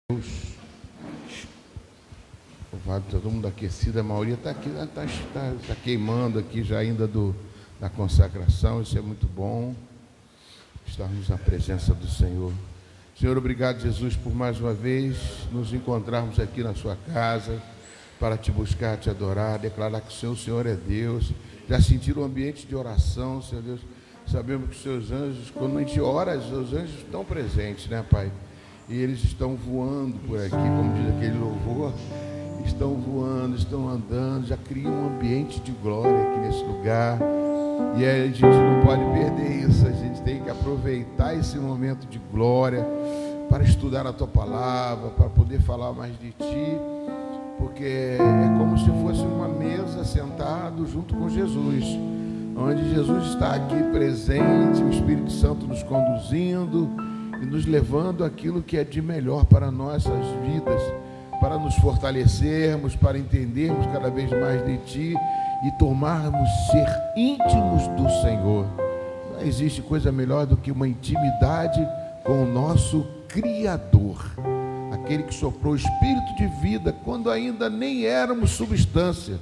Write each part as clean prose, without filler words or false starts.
Deus, louvado, todo mundo aquecido, a maioria está aqui, está queimando aqui já ainda da consagração. Isso é muito bom, estarmos na presença do Senhor. Senhor, obrigado, Jesus, por mais uma vez nos encontrarmos aqui na sua casa para te buscar, te adorar, declarar que o Senhor é Deus. Já sentiram o ambiente de oração, Senhor Deus? Sabemos que os seus anjos, quando a gente ora, os anjos estão presentes, né, Pai? E eles estão voando por aqui, como diz aquele louvor, estão voando, estão andando, já criam um ambiente de glória aqui nesse lugar. E aí a gente não pode perder isso, a gente tem que aproveitar esse momento de glória para estudar a tua palavra, para poder falar mais de ti, porque é como se fosse uma mesa sentado junto com Jesus, onde Jesus está aqui presente, o Espírito Santo nos conduzindo e nos levando aquilo que é de melhor para nossas vidas, para nos fortalecermos, para entendermos cada vez mais de Ti e tomarmos ser íntimos do Senhor. Não existe coisa melhor do que uma intimidade com o nosso Criador, aquele que soprou o Espírito de vida quando ainda nem éramos substância.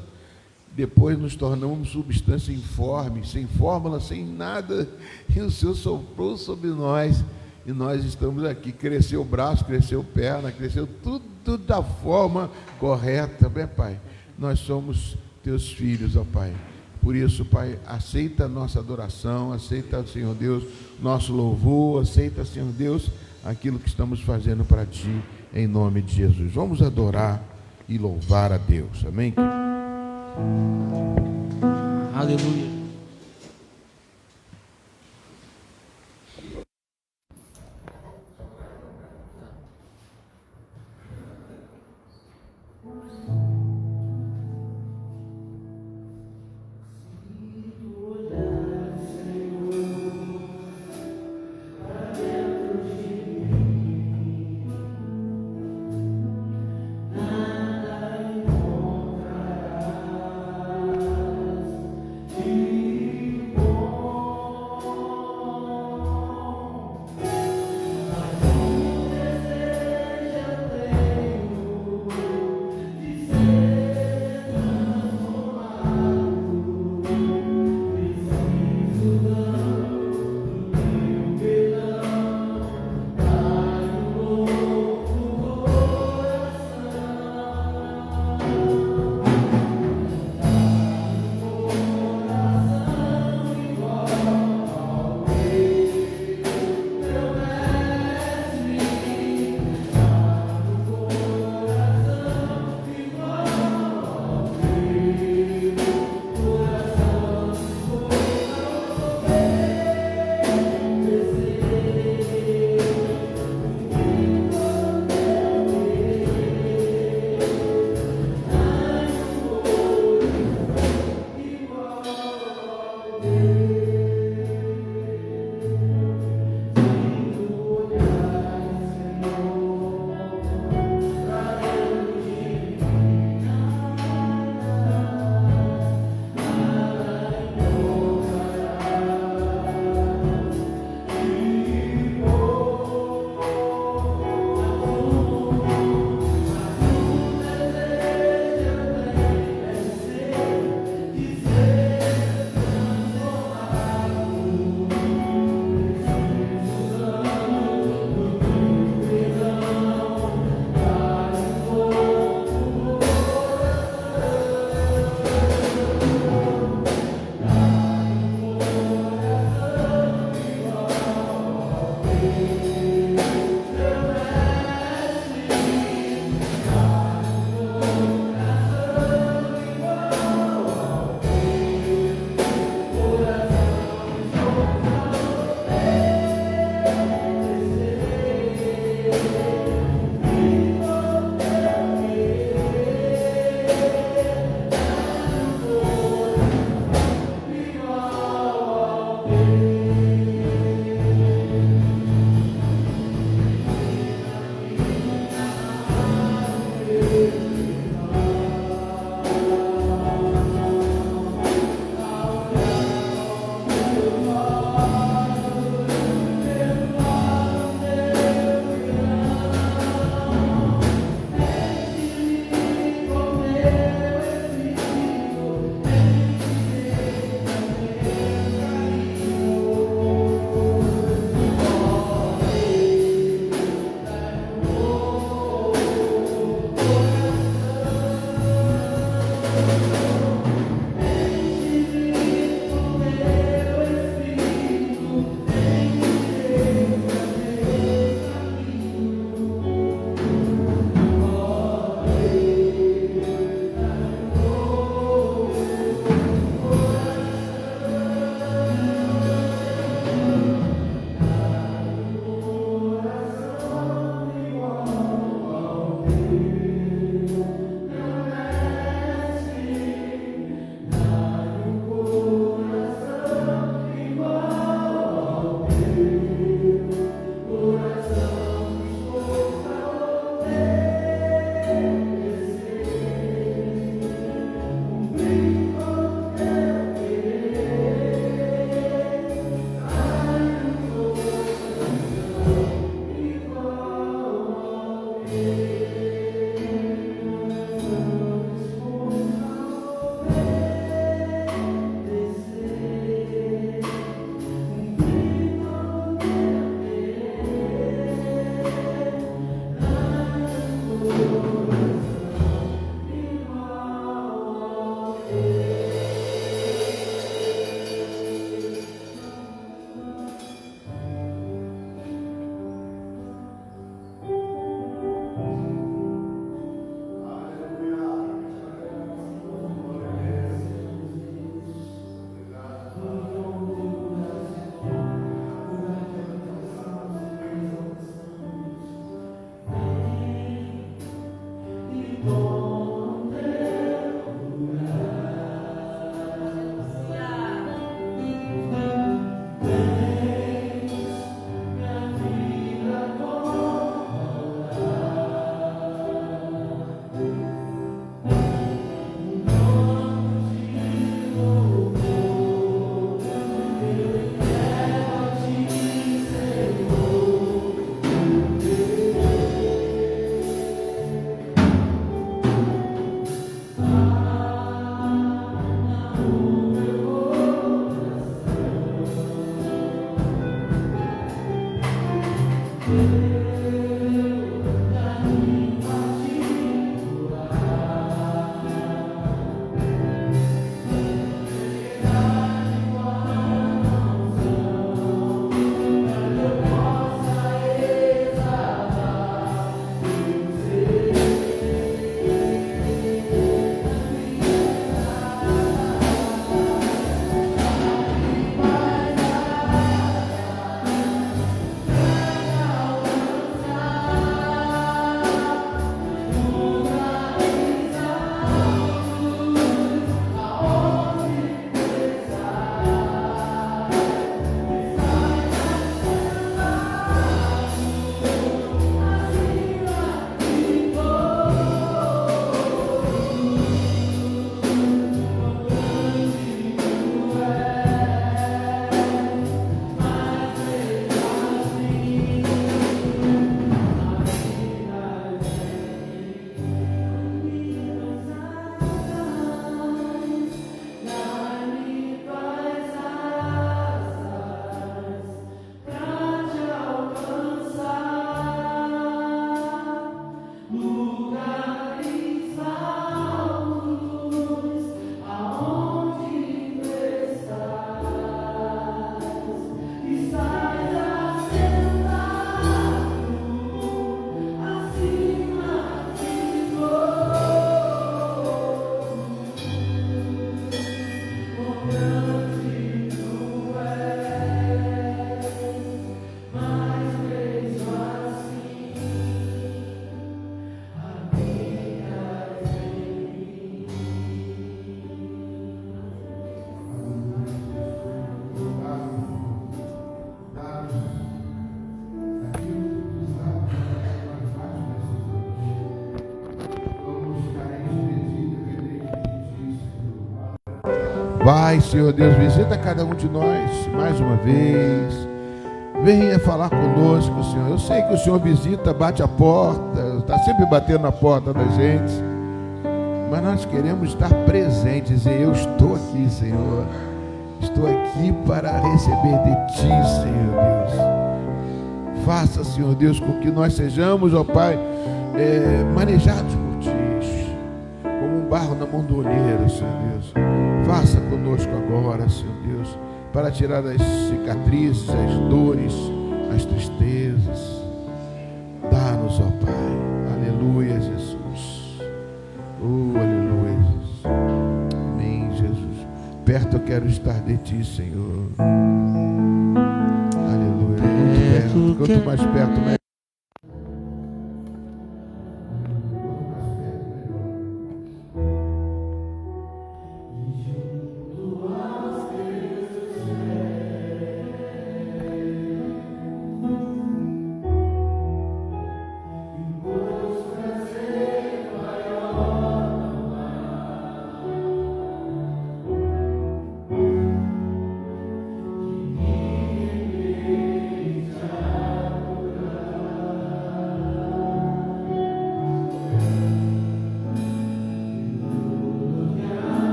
Depois nos tornamos substância informe, sem fórmula, sem nada, e o Senhor soprou sobre nós. E nós estamos aqui, cresceu o braço, cresceu perna, cresceu tudo da forma correta, né, Pai? Nós somos teus filhos, ó Pai. Por isso, Pai, aceita a nossa adoração, aceita, Senhor Deus, nosso louvor, aceita, Senhor Deus, aquilo que estamos fazendo para Ti, em nome de Jesus. Vamos adorar e louvar a Deus, amém? Aleluia. Nada encontrarás. Vai, Senhor Deus, visita cada um de nós mais uma vez. Venha falar conosco, Senhor. Eu sei que o Senhor visita, bate a porta, está sempre batendo na porta da gente. Mas nós queremos estar presentes. E eu estou aqui, Senhor. Estou aqui para receber de Ti, Senhor Deus. Faça, Senhor Deus, com que nós sejamos, ó Pai, manejados por Ti, como um barro na mão do olheiro, Senhor Deus. Faça conosco agora, Senhor Deus, para tirar as cicatrizes, as dores, as tristezas. Dá-nos, ó Pai. Aleluia, Jesus. Aleluia, Jesus. Amém, Jesus. Perto eu quero estar de Ti, Senhor. Aleluia. Muito perto. Quanto mais perto, mais.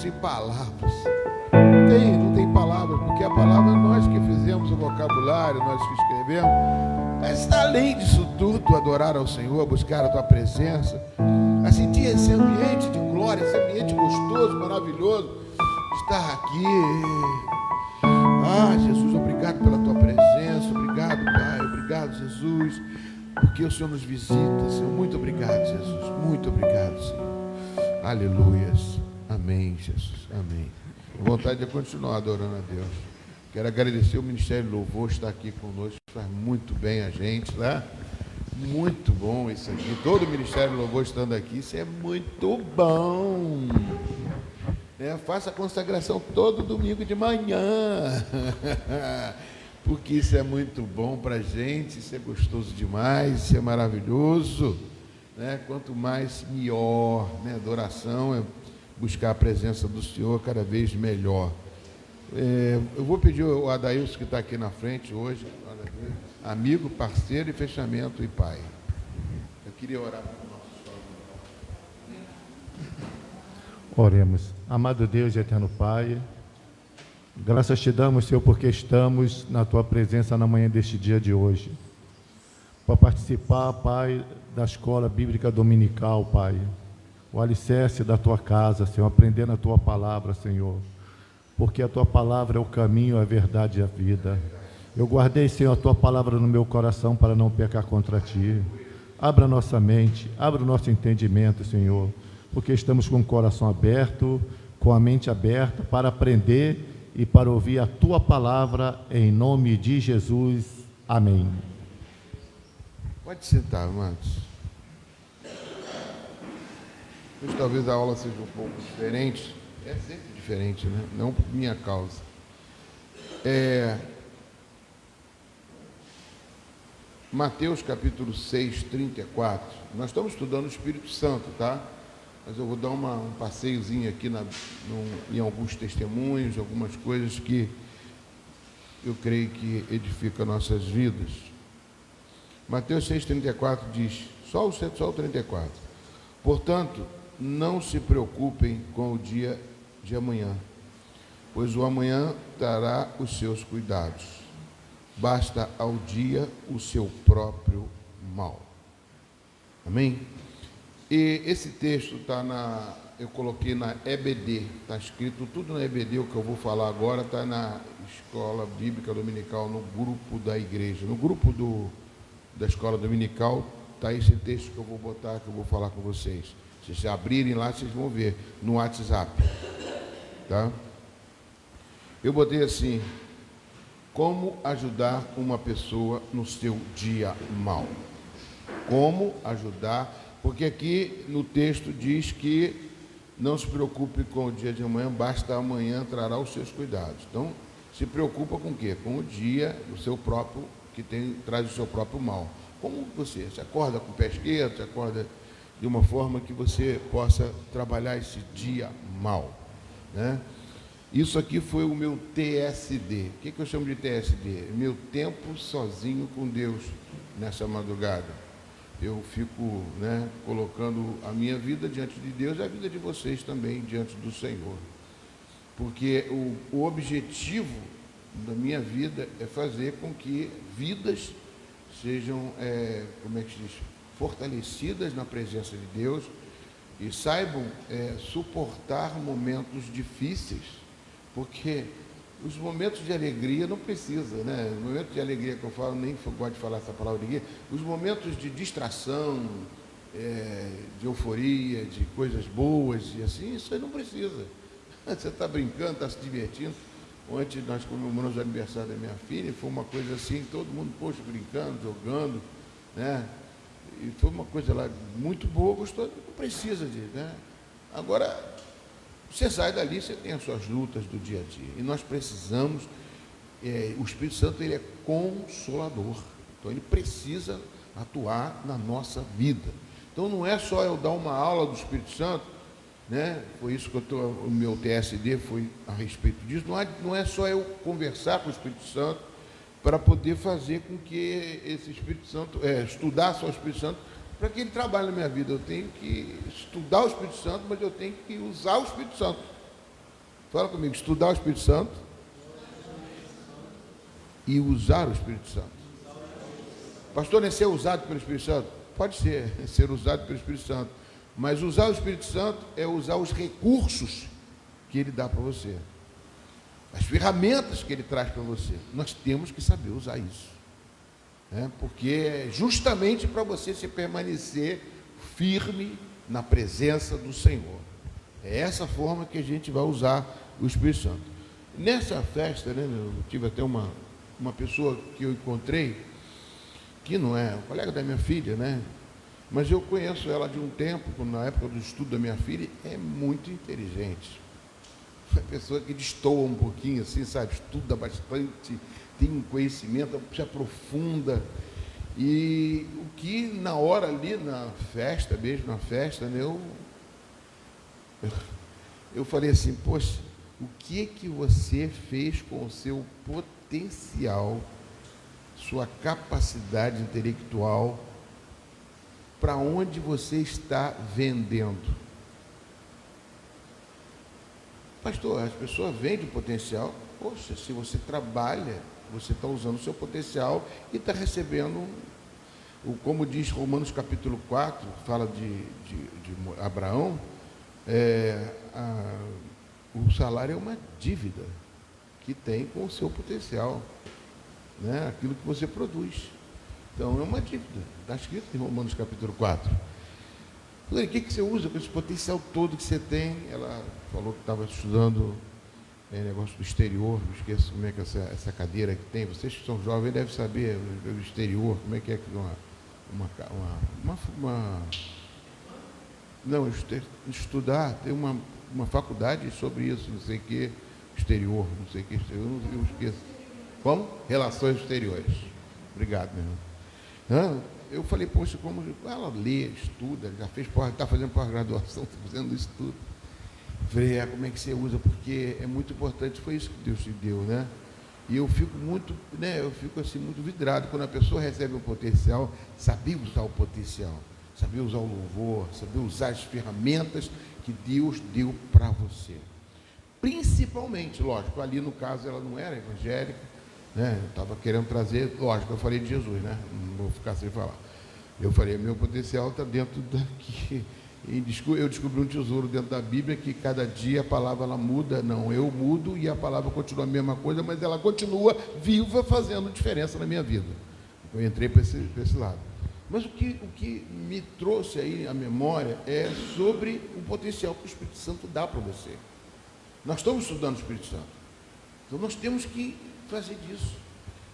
sem palavras. Não tem palavras, porque a palavra nós que fizemos o vocabulário, nós que escrevemos. Mas está além disso tudo, adorar ao Senhor, buscar a tua presença, a sentir esse ambiente de glória, esse ambiente gostoso, maravilhoso, estar aqui. Ah, Jesus, obrigado pela tua presença, obrigado, Pai, obrigado, Jesus, porque o Senhor nos visita, Senhor. Muito obrigado, Jesus, muito obrigado, Senhor. Aleluias, amém, Jesus, amém. Vontade de continuar adorando a Deus. Quero agradecer o Ministério do Louvor estar aqui conosco, faz muito bem a gente, né? Muito bom isso aqui, todo o Ministério do Louvor estando aqui, isso é muito bom. Faça a consagração todo domingo de manhã, porque isso é muito bom para a gente, isso é gostoso demais, isso é maravilhoso, né? Quanto mais, melhor, né? Adoração é buscar a presença do Senhor cada vez melhor. Eu vou pedir o Adailson, que está aqui na frente hoje, amigo, parceiro e fechamento e pai. Eu queria orar para o nosso Senhor. Oremos. Amado Deus e eterno Pai, graças te damos, Senhor, porque estamos na tua presença na manhã deste dia de hoje, para participar, Pai, da escola bíblica dominical, Pai, o alicerce da tua casa, Senhor, aprendendo a tua palavra, Senhor, porque a tua palavra é o caminho, a verdade e a vida. Eu guardei, Senhor, a tua palavra no meu coração para não pecar contra ti. Abra nossa mente, abra o nosso entendimento, Senhor, porque estamos com o coração aberto, com a mente aberta para aprender e para ouvir a tua palavra, em nome de Jesus. Amém. Pode sentar, amados. Hoje talvez a aula seja um pouco diferente. É sempre diferente, né? Não por minha causa. Mateus capítulo 6, 34. Nós estamos estudando o Espírito Santo, tá? Mas eu vou dar um passeiozinho aqui em alguns testemunhos, algumas coisas que eu creio que edificam nossas vidas. Mateus 6, 34 diz, só o 34. Portanto, não se preocupem com o dia de amanhã, pois o amanhã trará os seus cuidados. Basta ao dia o seu próprio mal. Amém? E esse texto está eu coloquei na EBD, está escrito tudo na EBD, o que eu vou falar agora está na Escola Bíblica Dominical, no grupo da igreja, no grupo da Escola Dominical, está esse texto que eu vou botar, que eu vou falar com vocês. Se vocês abrirem lá, vocês vão ver no WhatsApp, tá? Eu botei assim, como ajudar uma pessoa no seu dia mau. Como ajudar, porque aqui no texto diz que não se preocupe com o dia de amanhã, basta amanhã trará os seus cuidados. Então, se preocupa com o quê? Com o dia do seu próprio, traz o seu próprio mal. Como você acorda com o pé esquerdo, você acorda de uma forma que você possa trabalhar esse dia mal, né? Isso aqui foi o meu TSD. O que eu chamo de TSD? Meu tempo sozinho com Deus nessa madrugada. Eu fico, colocando a minha vida diante de Deus e a vida de vocês também diante do Senhor. Porque o objetivo da minha vida é fazer com que vidas sejam, fortalecidas na presença de Deus e saibam suportar momentos difíceis, porque os momentos de alegria não precisa, né? Os momentos de alegria que eu falo, nem gosto de falar essa palavra alegria, os momentos de distração, de euforia, de coisas boas e assim, isso aí não precisa. Você está brincando, está se divertindo. Ontem nós comemoramos o aniversário da minha filha e foi uma coisa assim, todo mundo, brincando, jogando, né? E foi uma coisa lá muito boa, gostosa, não precisa de, né? Agora, você sai dali, você tem as suas lutas do dia a dia. E nós precisamos, o Espírito Santo, ele é consolador. Então, ele precisa atuar na nossa vida. Então, não é só eu dar uma aula do Espírito Santo, né? Foi isso que o meu TSD foi a respeito disso. Não é só eu conversar com o Espírito Santo para poder fazer com que esse Espírito Santo, estudar só o Espírito Santo, para que ele trabalhe na minha vida. Eu tenho que estudar o Espírito Santo, mas eu tenho que usar o Espírito Santo. Fala comigo, estudar o Espírito Santo e usar o Espírito Santo. Pastor, não é ser usado pelo Espírito Santo? Pode ser usado pelo Espírito Santo. Mas usar o Espírito Santo é usar os recursos que ele dá para você. As ferramentas que ele traz para você. Nós temos que saber usar isso. Porque é justamente para você se permanecer firme na presença do Senhor. É essa forma que a gente vai usar o Espírito Santo. Nessa festa, né, eu tive até uma pessoa que eu encontrei, que não é colega da minha filha, né? Mas eu conheço ela de um tempo, na época do estudo da minha filha, é muito inteligente. Uma pessoa que destoa um pouquinho, assim, sabe? Estuda bastante, tem um conhecimento, se aprofunda. E o que na hora ali, na festa, mesmo na festa, né, eu falei assim, poxa, o que você fez com o seu potencial, sua capacidade intelectual, para onde você está vendendo? Pastor, as pessoas vendem o potencial. Poxa, se você trabalha, você está usando o seu potencial e está recebendo, como diz Romanos capítulo 4, fala de Abraão, o salário é uma dívida que tem com o seu potencial, né? Aquilo que você produz. Então é uma dívida, está escrito em Romanos capítulo 4. O que você usa com esse potencial todo que você tem? Ela falou que estava estudando negócio do exterior, não esqueço como é que essa cadeira que tem. Vocês que são jovens devem saber o exterior, como é que estudar, tem uma faculdade sobre isso, não sei o que, exterior, não sei o que, exterior, eu esqueço. Como? Relações exteriores. Obrigado, meu irmão. Eu falei, poxa, como ela lê, estuda, já fez, está fazendo pós-graduação, está fazendo isso tudo. Falei, como é que você usa? Porque é muito importante, foi isso que Deus te deu, né? E eu fico muito, assim, muito vidrado quando a pessoa recebe um potencial, saber usar o potencial, saber usar o louvor, saber usar as ferramentas que Deus deu para você. Principalmente, lógico, ali no caso ela não era evangélica, né? Eu estava querendo trazer, lógico, eu falei de Jesus, né? Não vou ficar sem falar. Eu falei, meu potencial está dentro daqui. Eu descobri um tesouro dentro da Bíblia, que cada dia a palavra ela muda, não, eu mudo e a palavra continua a mesma coisa, mas ela continua viva, fazendo diferença na minha vida. Eu entrei para esse lado. Mas o que me trouxe aí a memória é sobre o potencial que o Espírito Santo dá para você. Nós estamos estudando o Espírito Santo, então nós temos que fazer disso.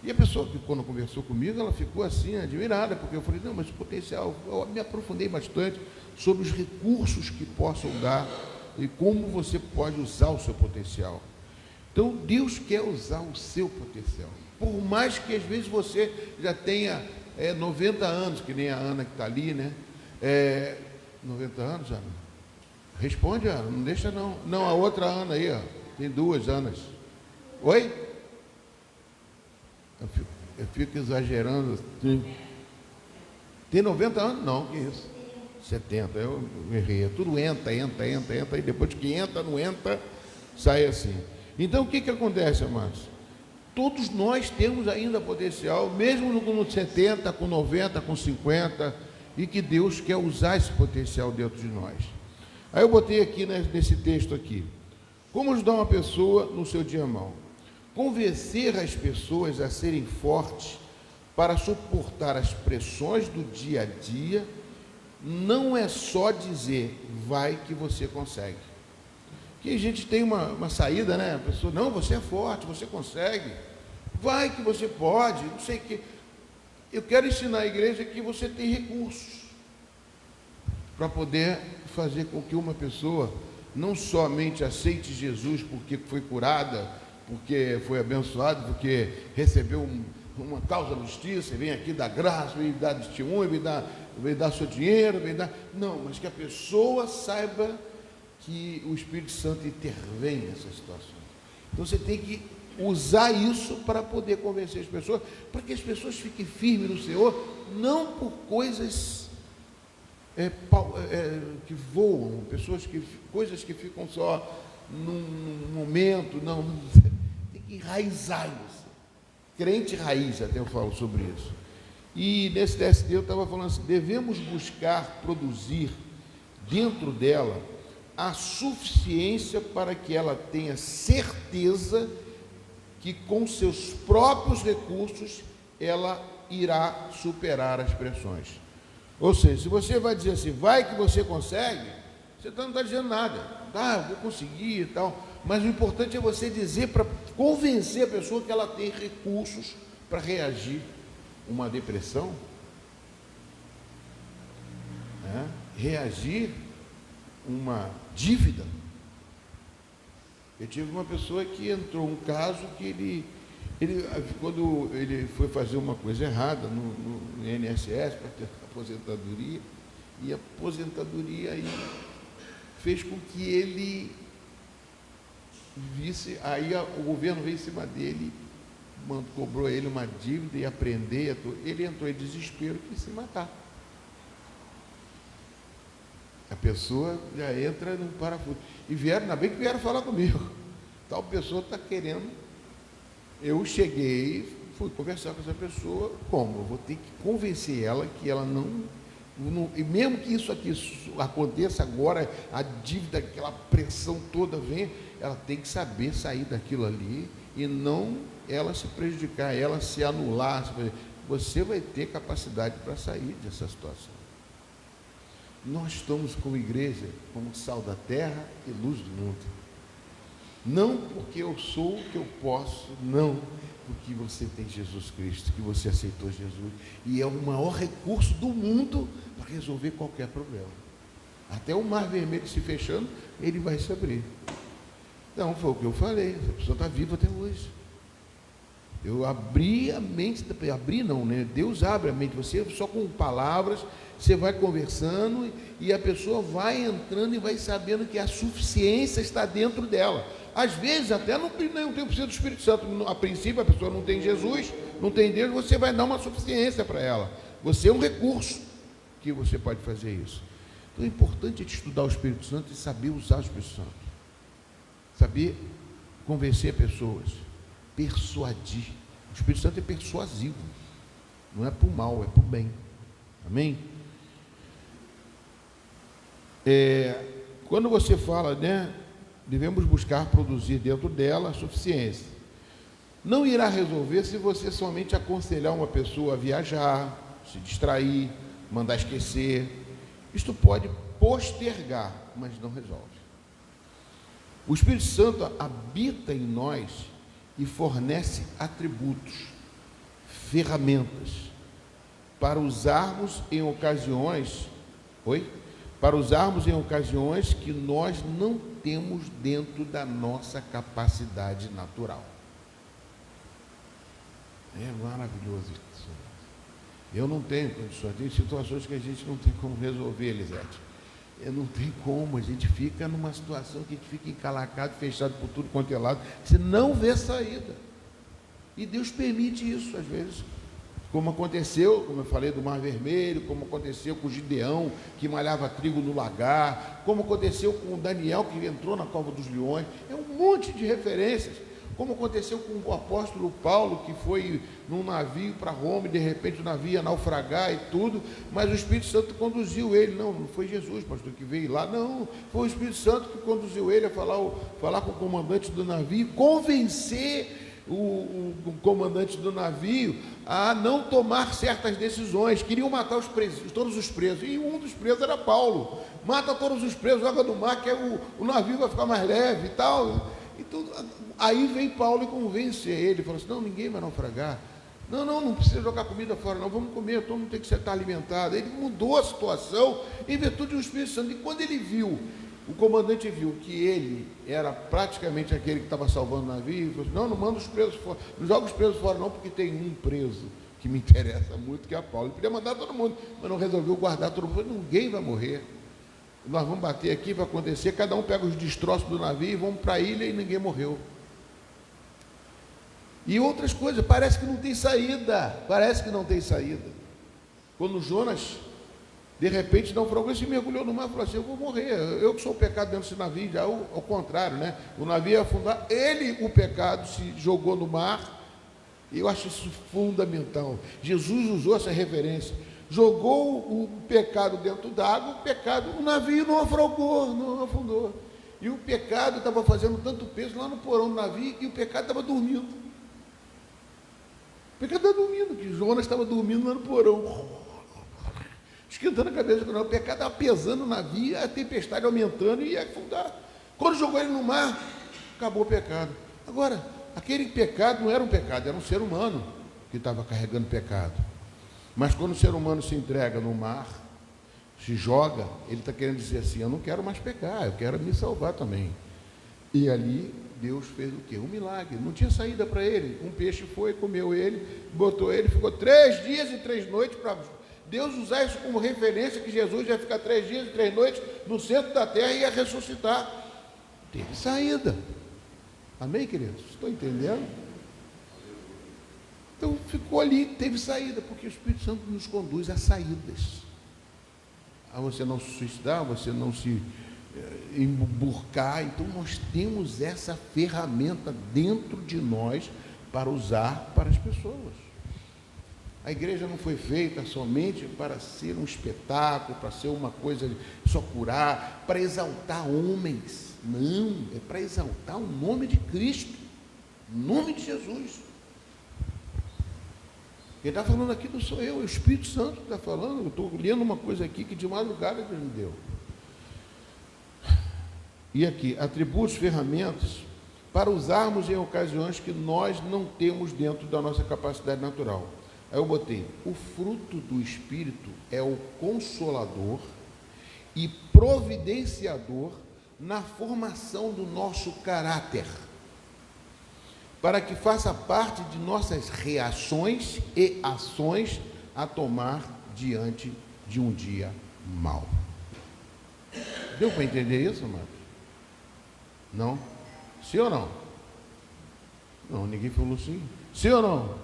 E a pessoa que, quando conversou comigo, ela ficou assim, admirada, porque eu falei, não, mas o potencial, eu me aprofundei bastante sobre os recursos que possam dar e como você pode usar o seu potencial. Então, Deus quer usar o seu potencial. Por mais que às vezes você já tenha 90 anos, que nem a Ana que está ali, né? 90 anos, Ana? Responde, Ana, não deixa não. Não, a outra Ana aí, ó, tem 2 Anas. Oi? Eu fico exagerando. Tem 90 anos? Não, que isso? 70, eu errei. Tudo entra, e depois que entra, não entra, sai assim. Então, o que acontece, amados? Todos nós temos ainda potencial, mesmo com 70, com 90, com 50, e que Deus quer usar esse potencial dentro de nós. Aí eu botei aqui nesse texto aqui, como ajudar uma pessoa no seu dia mau? Convencer as pessoas a serem fortes para suportar as pressões do dia a dia, não é só dizer, vai que você consegue. Que a gente tem uma saída, né? A pessoa, não, você é forte, você consegue, vai que você pode, não sei o que. Eu quero ensinar a igreja que você tem recursos para poder fazer com que uma pessoa não somente aceite Jesus porque foi curada, porque foi abençoado, porque recebeu uma causa de justiça, vem aqui dar graça, vem dar testemunho, vem dar seu dinheiro, não, mas que a pessoa saiba que o Espírito Santo intervém nessa situação. Então você tem que usar isso para poder convencer as pessoas, para que as pessoas fiquem firmes no Senhor, não por coisas que voam, coisas que ficam só num momento, não, tem que enraizar isso. Crente raiz, até eu falo sobre isso. E nesse TSD eu estava falando assim, devemos buscar produzir dentro dela a suficiência para que ela tenha certeza que com seus próprios recursos ela irá superar as pressões. Ou seja, se você vai dizer assim, vai que você consegue, você não está dizendo nada, tá, eu vou conseguir e tal, mas o importante é você dizer para convencer a pessoa que ela tem recursos para reagir uma depressão, né? Reagir uma dívida. Eu tive uma pessoa que entrou um caso que ele quando ele foi fazer uma coisa errada no INSS para ter aposentadoria, e a aposentadoria aí fez com que ele visse, aí o governo veio em cima dele, cobrou ele uma dívida e aprender, ele entrou em desespero e quis se matar. A pessoa já entra num parafuso. E vieram, ainda bem que vieram falar comigo. Tal pessoa está querendo. Eu cheguei, fui conversar com essa pessoa, como? Eu vou ter que convencer ela que ela não e mesmo que isso aqui aconteça agora, a dívida, aquela pressão toda vem, ela tem que saber sair daquilo ali e não ela se prejudicar, ela se anular. Você vai ter capacidade para sair dessa situação. Nós estamos como igreja, como sal da terra e luz do mundo. Não porque eu sou o que eu posso, não, porque você tem Jesus Cristo, que você aceitou Jesus, e é o maior recurso do mundo para resolver qualquer problema. Até o mar vermelho se fechando, ele vai se abrir. Então, foi o que eu falei, essa pessoa está viva até hoje. Eu abri a mente, abri não, né? Deus abre a mente, você só com palavras, você vai conversando e a pessoa vai entrando e vai sabendo que a suficiência está dentro dela. Às vezes até não tem do Espírito Santo, a princípio a pessoa não tem Jesus, não tem Deus, você vai dar uma suficiência para ela. Você é um recurso que você pode fazer isso. Então é importante estudar o Espírito Santo e saber usar o Espírito Santo. Saber convencer pessoas, persuadir. O Espírito Santo é persuasivo, não é para o mal, é para o bem. Amém? Quando você fala, né, devemos buscar produzir dentro dela a suficiência. Não irá resolver se você somente aconselhar uma pessoa a viajar, se distrair, mandar esquecer. Isto pode postergar, mas não resolve. O Espírito Santo habita em nós e fornece atributos, ferramentas, para usarmos em ocasiões, que nós não temos dentro da nossa capacidade natural. É maravilhoso isso. Eu não tenho condições, tem situações que a gente não tem como resolver, Elisete. Não tem como, a gente fica numa situação que a gente fica encalacado, fechado por tudo quanto é lado, você não vê saída. E Deus permite isso, às vezes. Como aconteceu, como eu falei, do Mar Vermelho, como aconteceu com Gideão, que malhava trigo no lagar, como aconteceu com o Daniel, que entrou na cova dos leões, é um monte de referências, como aconteceu com o apóstolo Paulo, que foi num navio para Roma, e de repente o navio ia naufragar e tudo, mas o Espírito Santo conduziu ele. Não foi Jesus, pastor, que veio lá, não, foi o Espírito Santo que conduziu ele a falar com o comandante do navio, convencer o comandante do navio a não tomar certas decisões. Queriam matar todos os presos, e um dos presos era Paulo. Mata todos os presos, joga no mar, que o navio vai ficar mais leve e tal. Então, aí vem Paulo e convence ele, fala assim, não, ninguém vai naufragar, não precisa jogar comida fora, não, vamos comer, todo mundo tem que estar alimentado. Ele mudou a situação em virtude do Espírito Santo. E quando ele viu, o comandante viu que ele era praticamente aquele que estava salvando o navio, falou assim, não manda os presos fora, não joga os presos fora não, porque tem um preso que me interessa muito, que é Paulo. Ele podia mandar todo mundo, mas não resolveu guardar todo mundo. Ninguém vai morrer, nós vamos bater aqui, vai acontecer, cada um pega os destroços do navio e vamos para a ilha, e ninguém morreu. E outras coisas, parece que não tem saída. Quando Jonas De repente naufragou e se mergulhou no mar e falou assim: eu vou morrer, eu que sou o pecado dentro desse navio. Já ao contrário, né? O navio ia afundar, ele, o pecado, se jogou no mar. E eu acho isso fundamental. Jesus usou essa referência, jogou o pecado dentro d'água, o navio não naufragou, não afundou. E o pecado estava fazendo tanto peso lá no porão do navio, e o pecado estava dormindo. O pecado estava dormindo, que Jonas estava dormindo lá no porão, esquentando a cabeça do navio. O pecado estava pesando o navio, a tempestade aumentando e ia afundar. Quando jogou ele no mar, acabou o pecado. Agora, aquele pecado não era um pecado, era um ser humano que estava carregando pecado. Mas quando o ser humano se entrega no mar, se joga, ele está querendo dizer assim: eu não quero mais pecar, eu quero me salvar também. E ali Deus fez o quê? Um milagre. Não tinha saída para ele. Um peixe foi, comeu ele, botou ele, ficou 3 dias e 3 noites para Deus usar isso como referência, que Jesus ia ficar 3 dias e 3 noites no centro da terra e ia ressuscitar. Teve saída. Amém, queridos? Estão entendendo? Então ficou ali, teve saída, porque o Espírito Santo nos conduz a saídas. A você não se suicidar, a você não se emburcar. Então nós temos essa ferramenta dentro de nós para usar para as pessoas. A igreja não foi feita somente para ser um espetáculo, para ser uma coisa só curar, para exaltar homens. Não, é para exaltar o nome de Cristo, o nome de Jesus. Quem está falando aqui não sou eu, é o Espírito Santo que está falando. Eu estou lendo uma coisa aqui que de madrugada Deus me deu. E aqui, atributos, ferramentas, para usarmos em ocasiões que nós não temos dentro da nossa capacidade natural. Aí eu botei: o fruto do Espírito é o consolador e providenciador na formação do nosso caráter, para que faça parte de nossas reações e ações a tomar diante de um dia mau. Deu para entender isso, amado? Não? Sim ou não? Não, ninguém falou sim. Sim ou não?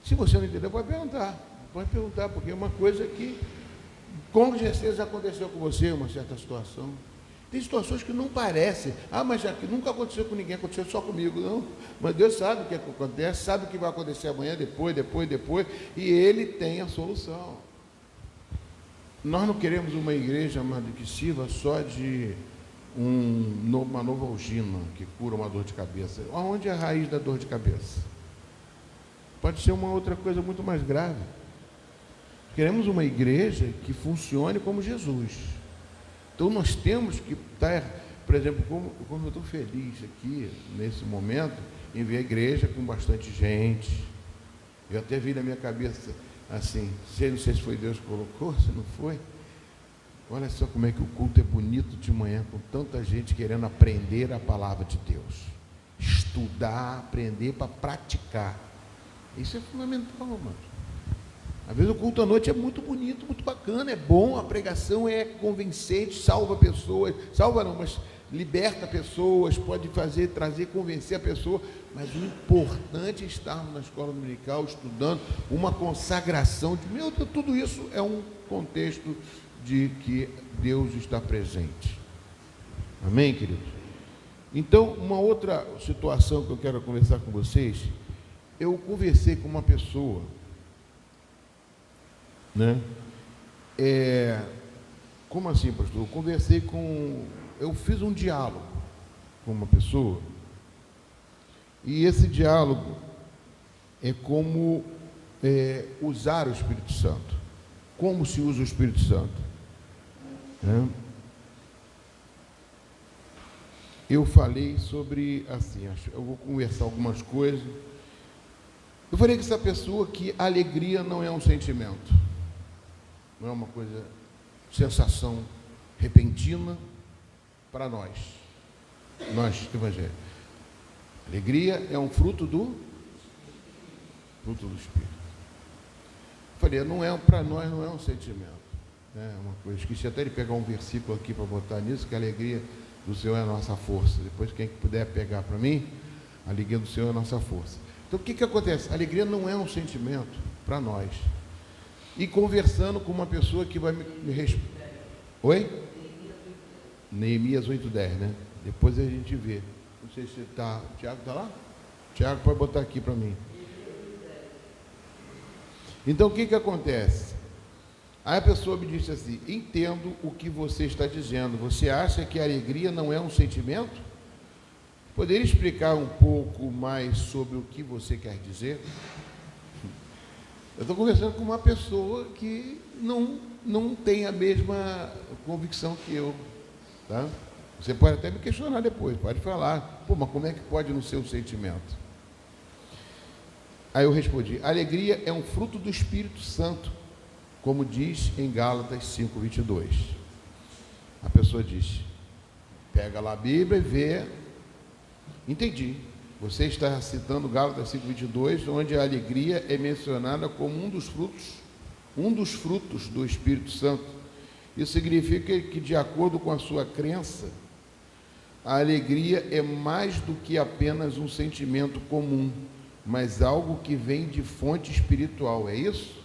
Se você não entendeu, pode perguntar, porque é uma coisa que com certeza já aconteceu com você, uma certa situação. Tem situações que não parecem, mas já que nunca aconteceu com ninguém, aconteceu só comigo, não. Mas Deus sabe o que acontece, sabe o que vai acontecer amanhã, depois, e Ele tem a solução. Nós não queremos uma igreja, amado, que sirva só de uma novalgina que cura uma dor de cabeça. Onde é a raiz da dor de cabeça? Pode ser uma outra coisa muito mais grave. Queremos uma igreja que funcione como Jesus. Então nós temos que estar, por exemplo, como eu estou feliz aqui, nesse momento, em ver a igreja com bastante gente. Eu até vi na minha cabeça assim, não sei se foi Deus que colocou, se não foi. Olha só como é que o culto é bonito de manhã, com tanta gente querendo aprender a palavra de Deus. Estudar, aprender para praticar. Isso é fundamental, mano. Às vezes o culto à noite é muito bonito, muito bacana, é bom, a pregação é convincente, salva pessoas, salva não, mas liberta pessoas, pode trazer, convencer a pessoa, mas o importante é estarmos na escola dominical, estudando, uma consagração de, meu Deus, tudo isso é um contexto de que Deus está presente. Amém, queridos? Então, uma outra situação que eu quero conversar com vocês, eu conversei com uma pessoa, né? Como assim, pastor? Eu fiz um diálogo com uma pessoa, e esse diálogo é como usar o Espírito Santo. Como se usa o Espírito Santo? Né? Eu falei sobre, assim, eu vou conversar algumas coisas. Eu falei que essa pessoa, que a alegria não é um sentimento, não é uma coisa, sensação repentina para nós evangélicos. Alegria é um fruto do Espírito. Eu falei, para nós não é um sentimento, né? Uma coisa, esqueci até de pegar um versículo aqui para botar nisso, que a alegria do Senhor é a nossa força. Depois, quem puder pegar para mim, a alegria do Senhor é a nossa força. Então, o que acontece? A alegria não é um sentimento para nós. e conversando com uma pessopessoa que vai me responder. Oi? Neemias 8:10, né? Depois a gente vê. Não sei se está. O Tiago está lá? O Tiago pode botar aqui para mim. Então o que acontece? Aí a pessoa me disse assim: entendo o que você está dizendo. Você acha que a alegria não é um sentimento? Poderia explicar um pouco mais sobre o que você quer dizer? Eu estou conversando com uma pessoa que não tem a mesma convicção que eu, tá? Você pode até me questionar depois, pode falar. Pô, mas como é que pode não ser um sentimento? Aí eu respondi: alegria é um fruto do Espírito Santo, como diz em Gálatas 5:22. A pessoa diz, pega lá a Bíblia e vê. Entendi. Você está citando Gálatas 5:22, onde a alegria é mencionada como um dos frutos do Espírito Santo. Isso significa que, de acordo com a sua crença, a alegria é mais do que apenas um sentimento comum, mas algo que vem de fonte espiritual. É isso?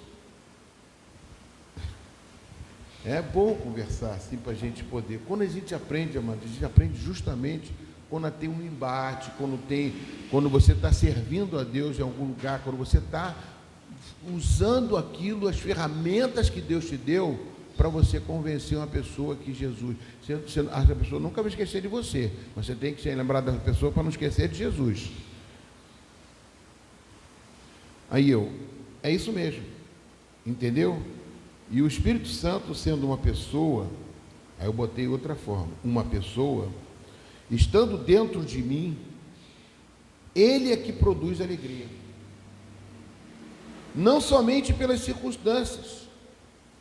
É bom conversar assim para a gente poder. Quando a gente aprende, amado, a gente aprende justamente quando tem um embate, quando você está servindo a Deus em algum lugar, quando você está usando aquilo, as ferramentas que Deus te deu para você convencer uma pessoa que Jesus. A pessoa nunca vai esquecer de você, mas você tem que se lembrar dessa pessoa para não esquecer de Jesus. É isso mesmo, entendeu? E o Espírito Santo sendo uma pessoa, aí eu botei outra forma, uma pessoa, estando dentro de mim, Ele é que produz alegria. Não somente pelas circunstâncias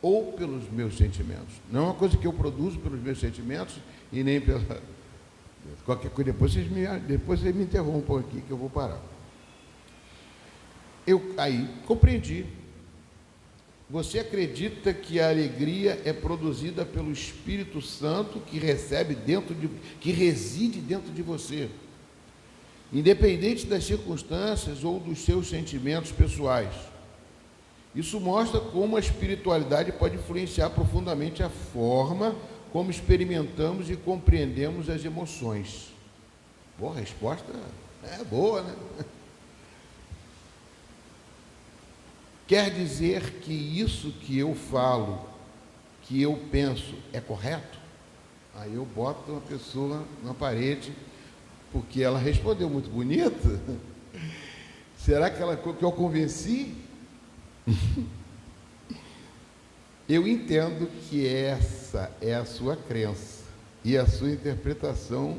ou pelos meus sentimentos. Não é uma coisa que eu produzo pelos meus sentimentos e nem pela... Qualquer coisa, depois vocês me interrompam aqui que eu vou parar. Eu aí compreendi. Você acredita que a alegria é produzida pelo Espírito Santo que reside dentro de você, independente das circunstâncias ou dos seus sentimentos pessoais. Isso mostra como a espiritualidade pode influenciar profundamente a forma como experimentamos e compreendemos as emoções. Boa, a resposta é boa, né? Quer dizer que isso que eu falo, que eu penso, é correto? Aí eu boto uma pessoa na parede, porque ela respondeu muito bonita. Será que eu convenci? Eu entendo que essa é a sua crença e a sua interpretação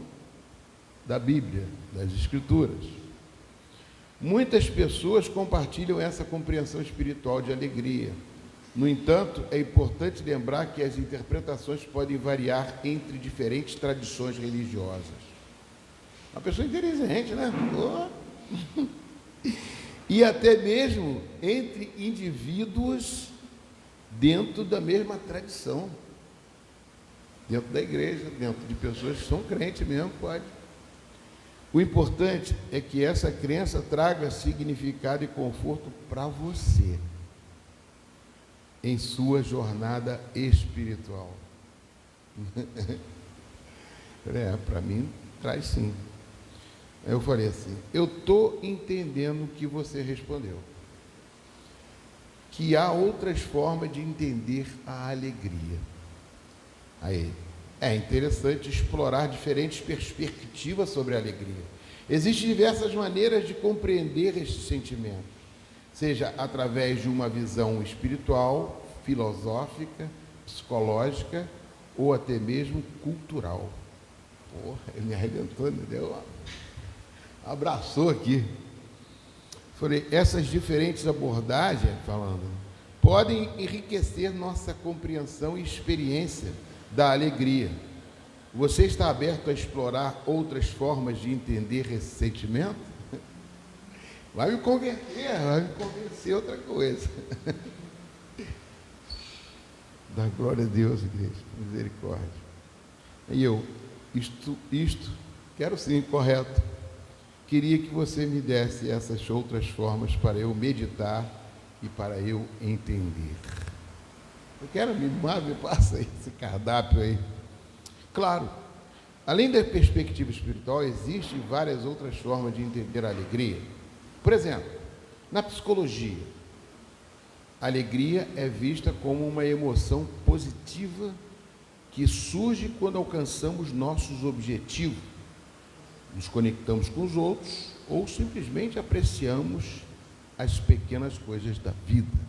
da Bíblia, das Escrituras. Muitas pessoas compartilham essa compreensão espiritual de alegria. No entanto, é importante lembrar que as interpretações podem variar entre diferentes tradições religiosas. Uma pessoa inteligente, né? E até mesmo entre indivíduos dentro da mesma tradição. Dentro da igreja, dentro de pessoas que são crentes mesmo, pode. O importante é que essa crença traga significado e conforto para você em sua jornada espiritual. Para mim traz sim. Aí eu falei assim: eu estou entendendo o que você respondeu, que há outras formas de entender a alegria. Aí é interessante explorar diferentes perspectivas sobre a alegria. Existem diversas maneiras de compreender este sentimento, seja através de uma visão espiritual, filosófica, psicológica ou até mesmo cultural. Porra, ele me arrebentou, me deu abraçou aqui. Falei, essas diferentes abordagens, podem enriquecer nossa compreensão e experiência da alegria. Você está aberto a explorar outras formas de entender esse sentimento? Vai me convencer outra coisa. Dá glória a Deus, igreja, misericórdia. E eu, isto, quero sim, correto. Queria que você me desse essas outras formas para eu meditar e para eu entender. Eu quero me passa aí esse cardápio aí. Claro, além da perspectiva espiritual, existem várias outras formas de entender a alegria. Por exemplo, na psicologia, a alegria é vista como uma emoção positiva que surge quando alcançamos nossos objetivos, nos conectamos com os outros ou simplesmente apreciamos as pequenas coisas da vida.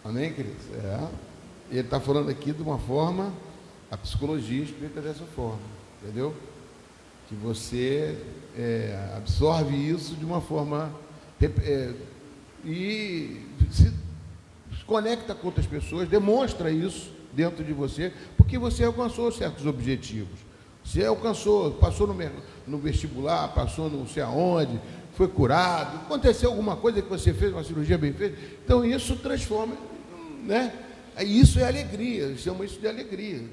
Amém, queridos? Ele está falando aqui de uma forma, a psicologia explica dessa forma, entendeu? Que você absorve isso de uma forma e se conecta com outras pessoas, demonstra isso dentro de você, porque você alcançou certos objetivos. Você alcançou, passou no vestibular, passou não sei aonde, foi curado, aconteceu alguma coisa que você fez, uma cirurgia bem feita. Então isso transforma, né? Isso é alegria, chama isso de alegria.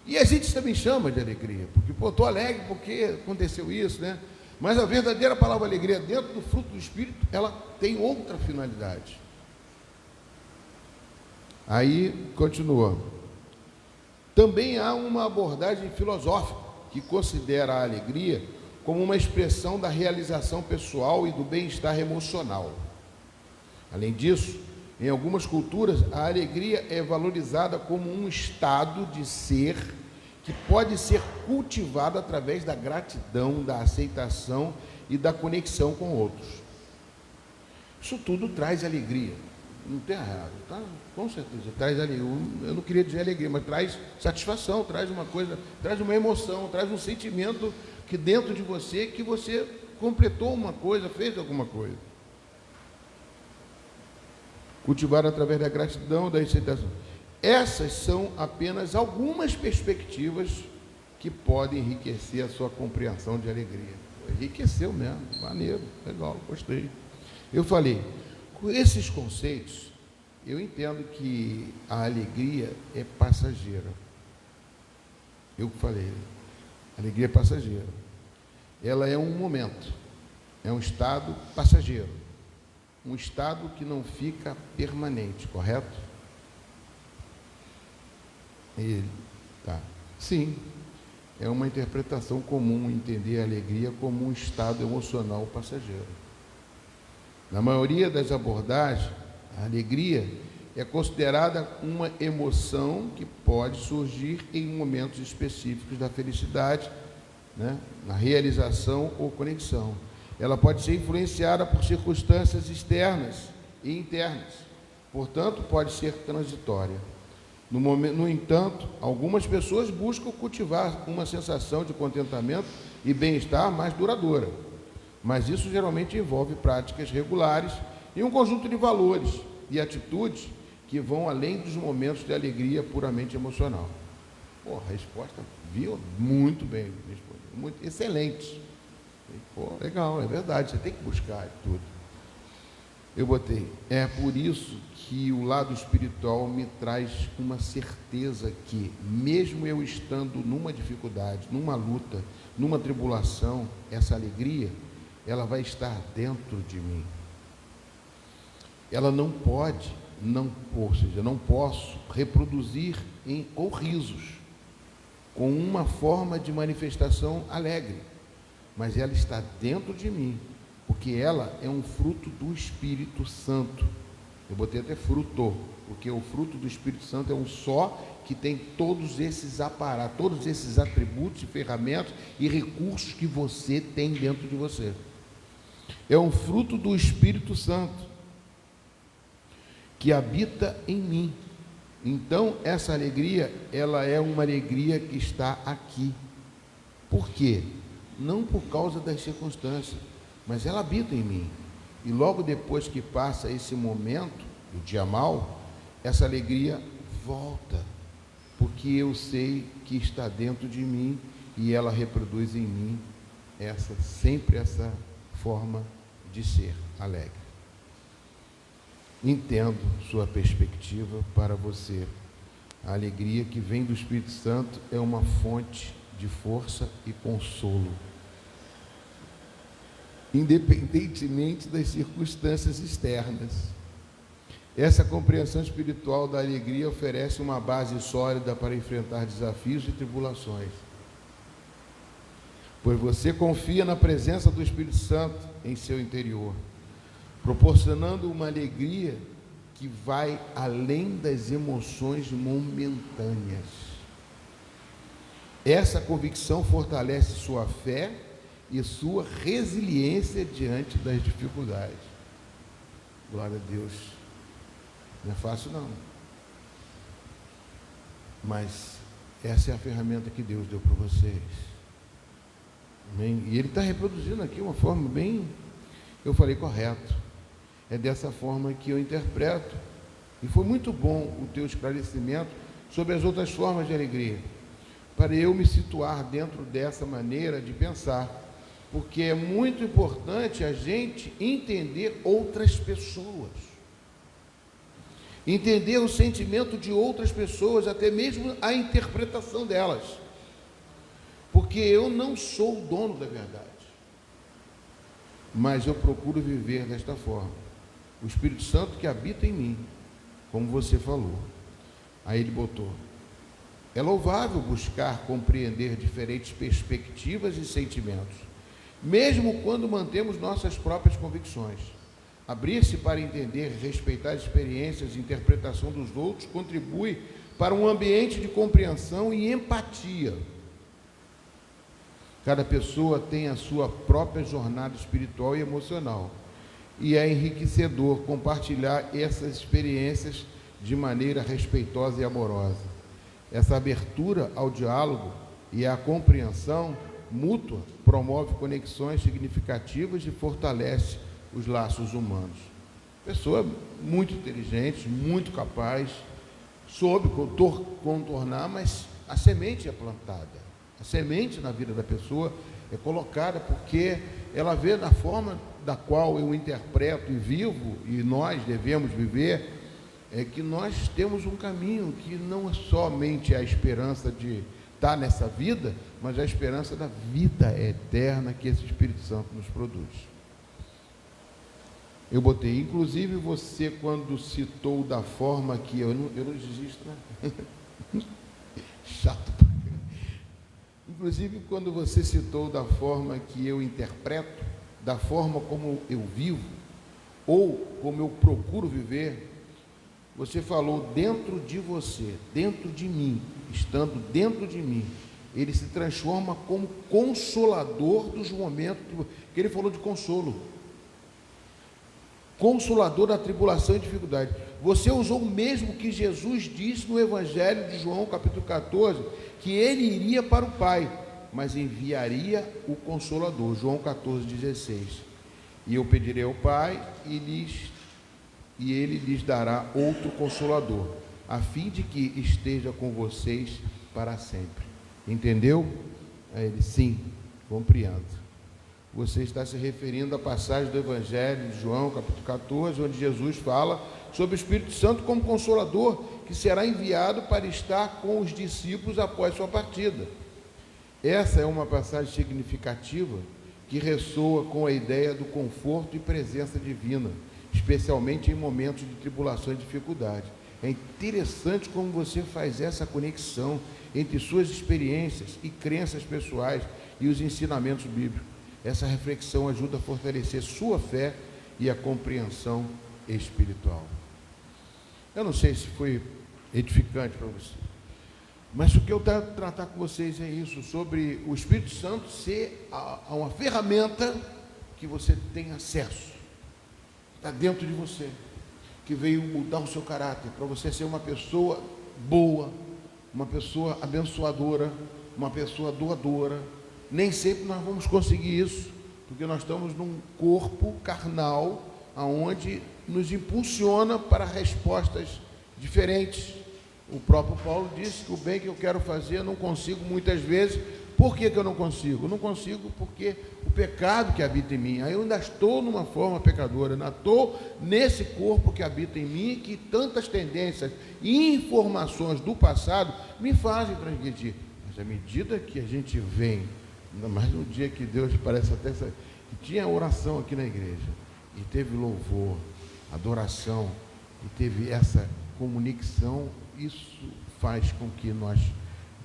E a gente também chama de alegria, porque, estou alegre porque aconteceu isso, né? Mas a verdadeira palavra alegria, dentro do fruto do Espírito, ela tem outra finalidade. Aí, continua. Também há uma abordagem filosófica que considera a alegria como uma expressão da realização pessoal e do bem-estar emocional. Além disso, em algumas culturas, a alegria é valorizada como um estado de ser que pode ser cultivado através da gratidão, da aceitação e da conexão com outros. Isso tudo traz alegria, não tem errado, tá? Com certeza, traz alegria. Eu não queria dizer alegria, mas traz satisfação, traz uma coisa, traz uma emoção, traz um sentimento que dentro de você, que você completou uma coisa, fez alguma coisa. Cultivar através da gratidão, da aceitação. Essas são apenas algumas perspectivas que podem enriquecer a sua compreensão de alegria. Enriqueceu mesmo, maneiro, legal, gostei. Eu falei, com esses conceitos, eu entendo que a alegria é passageira. Eu falei, a alegria é passageira. Ela é um momento, é um estado passageiro. Um estado que não fica permanente, correto? Tá. Sim, é uma interpretação comum entender a alegria como um estado emocional passageiro. Na maioria das abordagens, a alegria é considerada uma emoção que pode surgir em momentos específicos da felicidade, né? Na realização ou conexão. Ela pode ser influenciada por circunstâncias externas e internas, portanto, pode ser transitória. No entanto, algumas pessoas buscam cultivar uma sensação de contentamento e bem-estar mais duradoura, mas isso geralmente envolve práticas regulares e um conjunto de valores e atitudes que vão além dos momentos de alegria puramente emocional. A resposta, viu? Muito bem, muito excelente. Legal, é verdade, você tem que buscar tudo. Eu botei, é por isso que o lado espiritual me traz uma certeza que, mesmo eu estando numa dificuldade, numa luta, numa tribulação, essa alegria, ela vai estar dentro de mim. Ela não pode, ou seja, não posso reproduzir em risos, com uma forma de manifestação alegre, mas ela está dentro de mim, porque ela é um fruto do Espírito Santo. Eu botei até fruto, porque o fruto do Espírito Santo é um só que tem todos esses aparatos, todos esses atributos e ferramentas e recursos que você tem dentro de você. É um fruto do Espírito Santo que habita em mim. Então, essa alegria, ela é uma alegria que está aqui. Por quê? Não por causa das circunstâncias, mas ela habita em mim. E logo depois que passa esse momento, o dia mau, essa alegria volta, porque eu sei que está dentro de mim e ela reproduz em mim sempre essa forma de ser alegre. Entendo sua perspectiva para você. A alegria que vem do Espírito Santo é uma fonte de força e consolo. independentemente das circunstâncias externas. Essa compreensão espiritual da alegria oferece uma base sólida para enfrentar desafios e tribulações, pois você confia na presença do Espírito Santo em seu interior, proporcionando uma alegria que vai além das emoções momentâneas. Essa convicção fortalece sua fé e sua resiliência diante das dificuldades. Glória a Deus. Não é fácil não, mas essa é a ferramenta que Deus deu para vocês. Amém? E Ele está reproduzindo aqui uma forma bem, eu falei correto, é dessa forma que eu interpreto, e foi muito bom o teu esclarecimento sobre as outras formas de alegria, para eu me situar dentro dessa maneira de pensar, porque é muito importante a gente entender outras pessoas, entender o sentimento de outras pessoas, até mesmo a interpretação delas, porque eu não sou o dono da verdade, mas eu procuro viver desta forma. O Espírito Santo que habita em mim, como você falou, aí ele botou, é louvável buscar compreender diferentes perspectivas e sentimentos, mesmo quando mantemos nossas próprias convicções. Abrir-se para entender e respeitar as experiências e interpretação dos outros contribui para um ambiente de compreensão e empatia. Cada pessoa tem a sua própria jornada espiritual e emocional, e é enriquecedor compartilhar essas experiências de maneira respeitosa e amorosa. Essa abertura ao diálogo e à compreensão mútua promove conexões significativas e fortalece os laços humanos. Pessoa muito inteligente, muito capaz, soube contornar, mas a semente é plantada. A semente na vida da pessoa é colocada porque ela vê da forma da qual eu interpreto e vivo, e nós devemos viver, é que nós temos um caminho que não é somente a esperança de estar nessa vida, mas a esperança da vida eterna que esse Espírito Santo nos produz. Eu botei, inclusive você quando citou da forma que eu não desisto, né? Chato. Inclusive quando você citou da forma que eu interpreto, da forma como eu vivo, ou como eu procuro viver, você falou dentro de você, dentro de mim, estando dentro de mim, ele se transforma como consolador dos momentos, que ele falou de consolo, consolador da tribulação e dificuldade. Você usou o mesmo que Jesus disse no Evangelho de João, capítulo 14, que ele iria para o Pai, mas enviaria o Consolador, João 14,16. E eu pedirei ao Pai e ele lhes dará outro Consolador, a fim de que esteja com vocês para sempre. Entendeu? Aí ele, sim, compreendo. Você está se referindo à passagem do Evangelho de João, capítulo 14, onde Jesus fala sobre o Espírito Santo como Consolador, que será enviado para estar com os discípulos após sua partida. Essa é uma passagem significativa que ressoa com a ideia do conforto e presença divina, especialmente em momentos de tribulação e dificuldade. É interessante como você faz essa conexão entre suas experiências e crenças pessoais e os ensinamentos bíblicos. Essa reflexão ajuda a fortalecer sua fé e a compreensão espiritual. Eu não sei se foi edificante para você, mas o que eu quero tratar com vocês é isso, sobre o Espírito Santo ser uma ferramenta que você tem acesso, está dentro de você, que veio mudar o seu caráter, para você ser uma pessoa boa, uma pessoa abençoadora, uma pessoa doadora. Nem sempre nós vamos conseguir isso, porque nós estamos num corpo carnal, aonde nos impulsiona para respostas diferentes. O próprio Paulo disse que o bem que eu quero fazer eu não consigo muitas vezes. Por que eu não consigo? Eu não consigo porque o pecado que habita em mim, aí eu ainda estou numa forma pecadora, ainda estou nesse corpo que habita em mim, que tantas tendências e informações do passado me fazem transgredir. Mas à medida que a gente vem, ainda mais no dia que Deus parece até que tinha oração aqui na igreja, e teve louvor, adoração, e teve essa comunicação, isso faz com que nós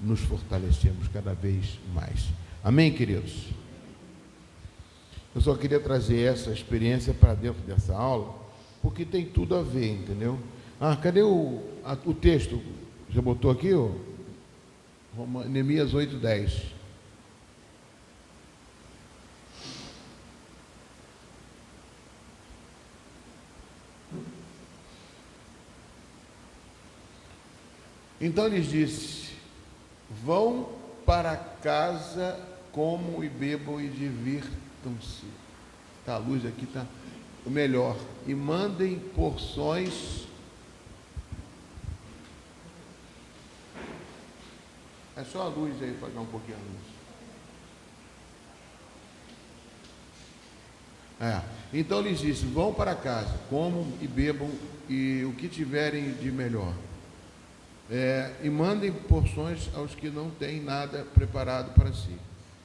nos fortalecemos cada vez mais. Amém, queridos? Eu só queria trazer essa experiência para dentro dessa aula, porque tem tudo a ver, entendeu? Cadê o texto? Já botou aqui, ó? Neemias 8:10. Então lhes disse: vão para casa, comam e bebam e divirtam-se. Tá, a luz aqui está o melhor. E mandem porções. É só a luz aí, pagar um pouquinho a luz. Então lhes disse: vão para casa, comam e bebam e o que tiverem de melhor. E mandem porções aos que não têm nada preparado para si,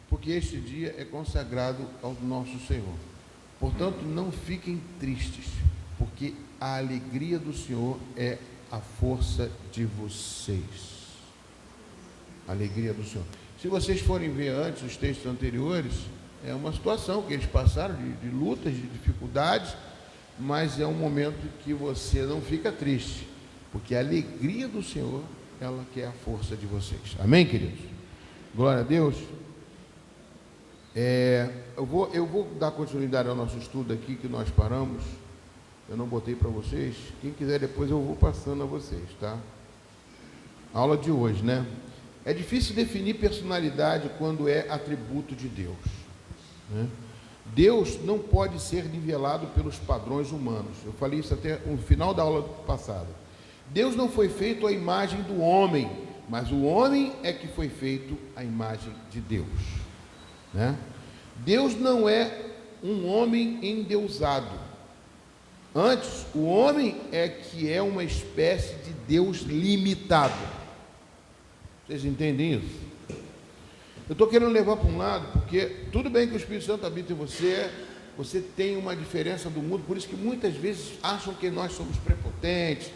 porque este dia é consagrado ao nosso Senhor. Portanto, não fiquem tristes, porque a alegria do Senhor é a força de vocês. A alegria do Senhor. Se vocês forem ver antes os textos anteriores, é uma situação que eles passaram de lutas, de dificuldades, mas é um momento que você não fica triste, porque a alegria do Senhor, ela que é a força de vocês. Amém, queridos? Glória a Deus. Eu vou dar continuidade ao nosso estudo aqui, que nós paramos. Eu não botei para vocês. Quem quiser depois eu vou passando a vocês, tá? A aula de hoje, né? É difícil definir personalidade quando é atributo de Deus, né? Deus não pode ser nivelado pelos padrões humanos. Eu falei isso até no final da aula passada. Deus não foi feito à imagem do homem, mas o homem é que foi feito à imagem de Deus, né? Deus não é um homem endeusado. Antes, o homem é que é uma espécie de Deus limitado. Vocês entendem isso? Eu estou querendo levar para um lado, porque tudo bem que o Espírito Santo habita em você, você tem uma diferença do mundo, por isso que muitas vezes acham que nós somos prepotentes,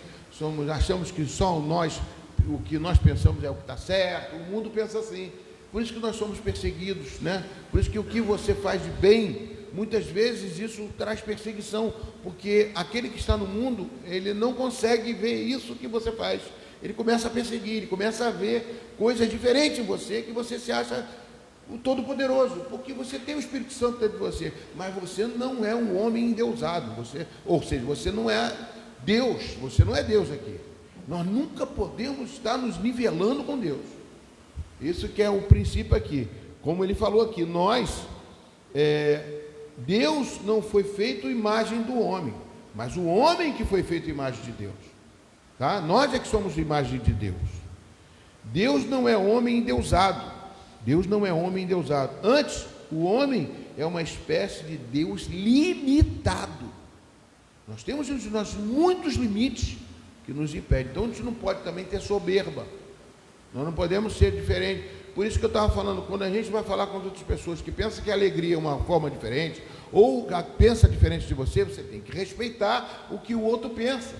achamos que só nós, o que nós pensamos é o que está certo. O mundo pensa assim, por isso que nós somos perseguidos, né? Por isso que o que você faz de bem, muitas vezes isso traz perseguição, porque aquele que está no mundo, ele não consegue ver isso que você faz, ele começa a perseguir, ele começa a ver coisas diferentes em você, que você se acha o Todo-Poderoso, porque você tem o Espírito Santo dentro de você, mas você não é um homem endeusado, ou seja, você não é Deus, você não é Deus aqui. Nós nunca podemos estar nos nivelando com Deus. Isso que é o princípio aqui. Como ele falou aqui, Deus não foi feito imagem do homem, mas o homem que foi feito imagem de Deus, tá? Nós é que somos imagem de Deus. Deus não é homem endeusado. Deus não é homem endeusado. Antes, o homem é uma espécie de Deus limitado. Nós temos muitos limites que nos impedem. Então a gente não pode também ter soberba. Nós não podemos ser diferentes. Por isso que eu estava falando, quando a gente vai falar com outras pessoas que pensam que a alegria é uma forma diferente, ou pensa diferente de você, você tem que respeitar o que o outro pensa.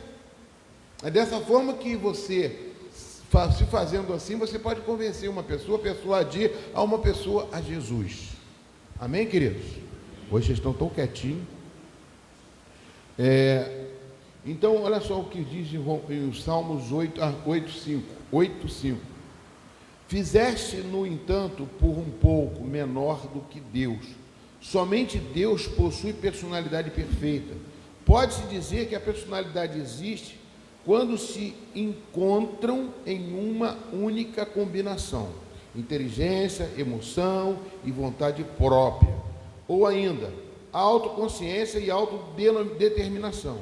É dessa forma que você, se fazendo assim, você pode convencer uma pessoa, persuadir a uma pessoa a Jesus. Amém, queridos? Hoje vocês estão tão quietinhos. Então, olha só o que diz em Salmos 8:5. Fizeste, no entanto, por um pouco menor do que Deus. Somente Deus possui personalidade perfeita. Pode-se dizer que a personalidade existe quando se encontram em uma única combinação: inteligência, emoção e vontade própria. Ou ainda, autoconsciência e autodeterminação.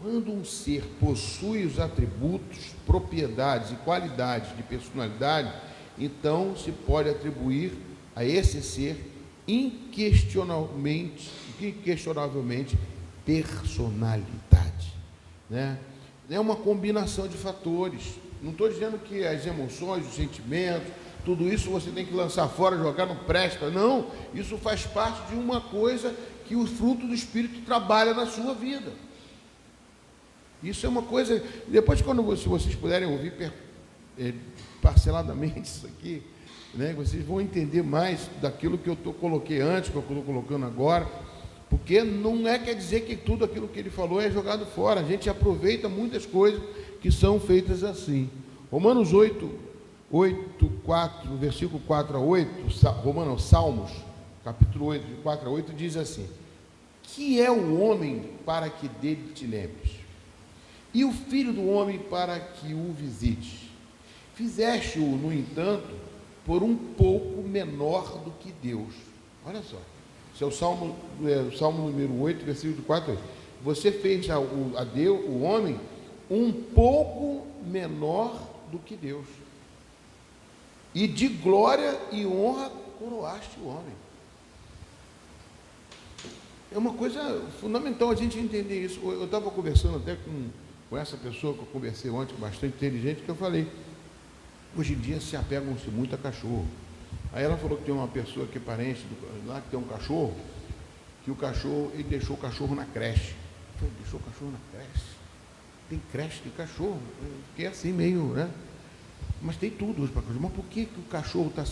Quando um ser possui os atributos, propriedades e qualidades de personalidade, então se pode atribuir a esse ser inquestionavelmente personalidade, né? É uma combinação de fatores. Não estou dizendo que as emoções, os sentimentos, tudo isso você tem que lançar fora, jogar, não presta. Não, isso faz parte de uma coisa que o fruto do Espírito trabalha na sua vida. Isso é uma coisa, depois se vocês puderem ouvir parceladamente isso aqui, né, vocês vão entender mais daquilo que eu coloquei antes, que eu estou colocando agora, porque não quer dizer que tudo aquilo que ele falou é jogado fora, a gente aproveita muitas coisas que são feitas assim. Romanos 4, no versículo 4 a 8, Salmos, capítulo 8, de 4 a 8, diz assim: que é o homem para que dele te lembres, e o filho do homem para que o visites? Fizeste-o, no entanto, por um pouco menor do que Deus. Olha só, esse é o Salmo número 8, versículo 4 a 8. Você fez a Deus, o homem, um pouco menor do que Deus, e de glória e honra coroaste o homem. É uma coisa fundamental a gente entender isso. Eu estava conversando até com essa pessoa que eu conversei ontem, bastante inteligente, que eu falei, hoje em dia se apegam-se muito a cachorro. Aí ela falou que tem uma pessoa que é parente lá, que tem um cachorro, que o cachorro, ele deixou o cachorro na creche. Eu falei, deixou o cachorro na creche? Tem creche de cachorro? Que é assim meio, né? Mas tem tudo hoje para cachorro. Mas por que o cachorro está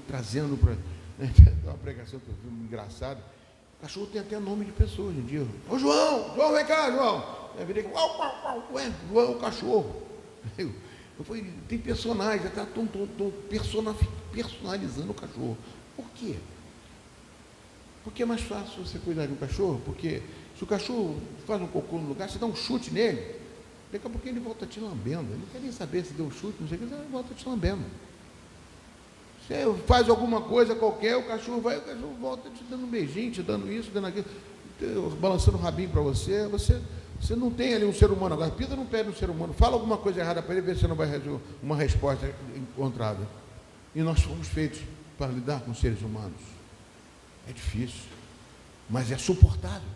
trazendo para... Né? Tem uma pregação que eu vi engraçada. O cachorro tem até nome de pessoa hoje em dia. Ô João, vem cá, João. Eu virei, ué, João é o cachorro. Eu falei, tem personagens, já estão personalizando o cachorro. Por quê? Porque é mais fácil você cuidar de um cachorro, porque se o cachorro faz um cocô no lugar, você dá um chute nele, daqui a pouco ele volta te lambendo. Ele não quer nem saber se deu um chute, não sei o que, ele volta te lambendo. Você faz alguma coisa qualquer, o cachorro volta te dando um beijinho, te dando isso, dando aquilo, balançando o rabinho para você. Você não tem ali um ser humano. Agora, pisa no pé do ser humano, fala alguma coisa errada para ele, ver se você não vai ter uma resposta encontrada. E nós fomos feitos para lidar com seres humanos. É difícil, mas é suportável.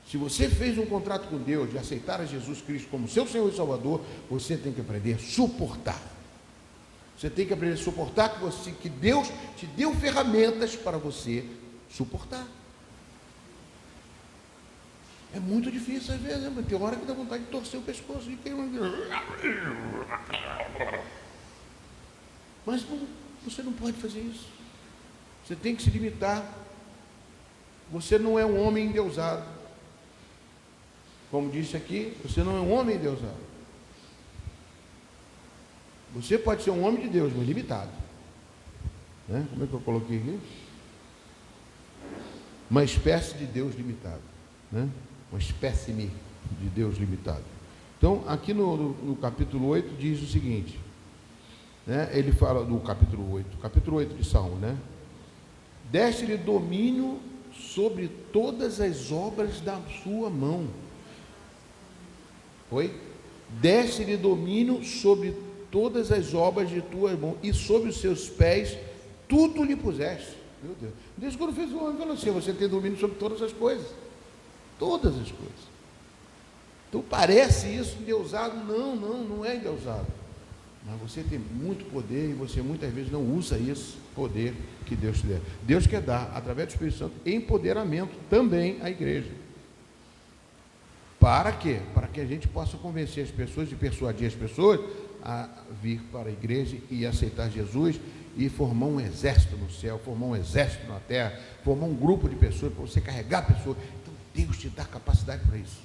Se você fez um contrato com Deus de aceitar a Jesus Cristo como seu Senhor e Salvador, você tem que aprender a suportar. Você tem que aprender a suportar que Deus te deu ferramentas para você suportar. É muito difícil às vezes, mas tem hora que dá vontade de torcer o pescoço. Mas você não pode fazer isso. Você tem que se limitar. Você não é um homem endeusado. Como disse aqui, você não é um homem endeusado. Você pode ser um homem de Deus, mas limitado. Né? Como é que eu coloquei aqui? Uma espécie de Deus limitado. Né? Uma espécime de Deus limitado. Então, aqui no capítulo 8 diz o seguinte, né? Ele fala do capítulo 8 de Salmo, né? Deste-lhe domínio sobre todas as obras da sua mão. Oi? Deste-lhe domínio sobre todas as obras de tua mão, e sobre os seus pés tudo lhe puseste. Meu Deus. Deus, quando fez o homem, falou assim: você tem domínio sobre todas as coisas. Todas as coisas. Então parece isso endeusado? Não é endeusado. Mas você tem muito poder e você muitas vezes não usa esse poder que Deus te dá. Deus quer dar, através do Espírito Santo, empoderamento também à igreja. Para quê? Para que a gente possa convencer as pessoas e persuadir as pessoas a vir para a igreja e aceitar Jesus e formar um exército no céu, formar um exército na terra, formar um grupo de pessoas para você carregar pessoas. Então Deus te dá capacidade para isso.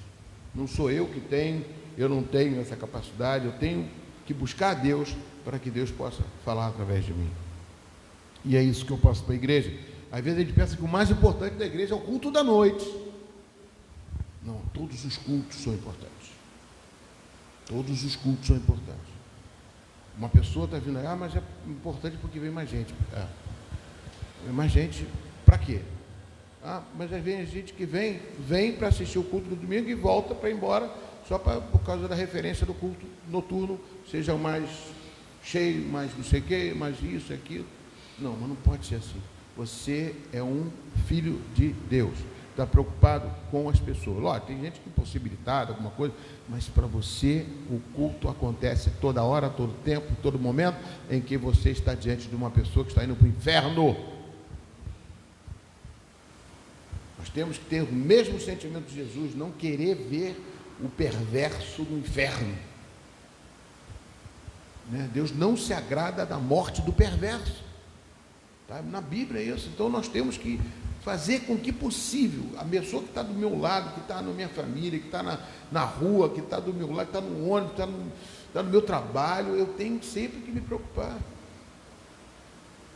Não sou eu que tenho, eu não tenho essa capacidade, eu tenho que buscar a Deus para que Deus possa falar através de mim. E é isso que eu passo para a igreja. Às vezes a gente pensa que o mais importante da igreja é o culto da noite. Não, todos os cultos são importantes. Todos os cultos são importantes. Uma pessoa está vindo, mas é importante porque vem mais gente. Vem mais gente para quê? Mas às vezes a gente que vem para assistir o culto do domingo e volta para ir embora, só por causa da referência do culto noturno, seja mais cheio, mais não sei o quê, mais isso e aquilo. Não, mas não pode ser assim. Você é um filho de Deus. está preocupado com as pessoas. Lógico, tem gente que é impossibilitada, alguma coisa, mas para você o culto acontece toda hora, todo tempo, todo momento em que você está diante de uma pessoa que está indo para o inferno. Nós temos que ter o mesmo sentimento de Jesus, não querer ver o perverso no inferno. Deus não se agrada da morte do perverso. Tá? Na Bíblia é isso. Então nós temos que fazer com que possível a pessoa que está do meu lado, que está na minha família, que está na rua, que está do meu lado, que está no ônibus, que está no meu trabalho, eu tenho sempre que me preocupar.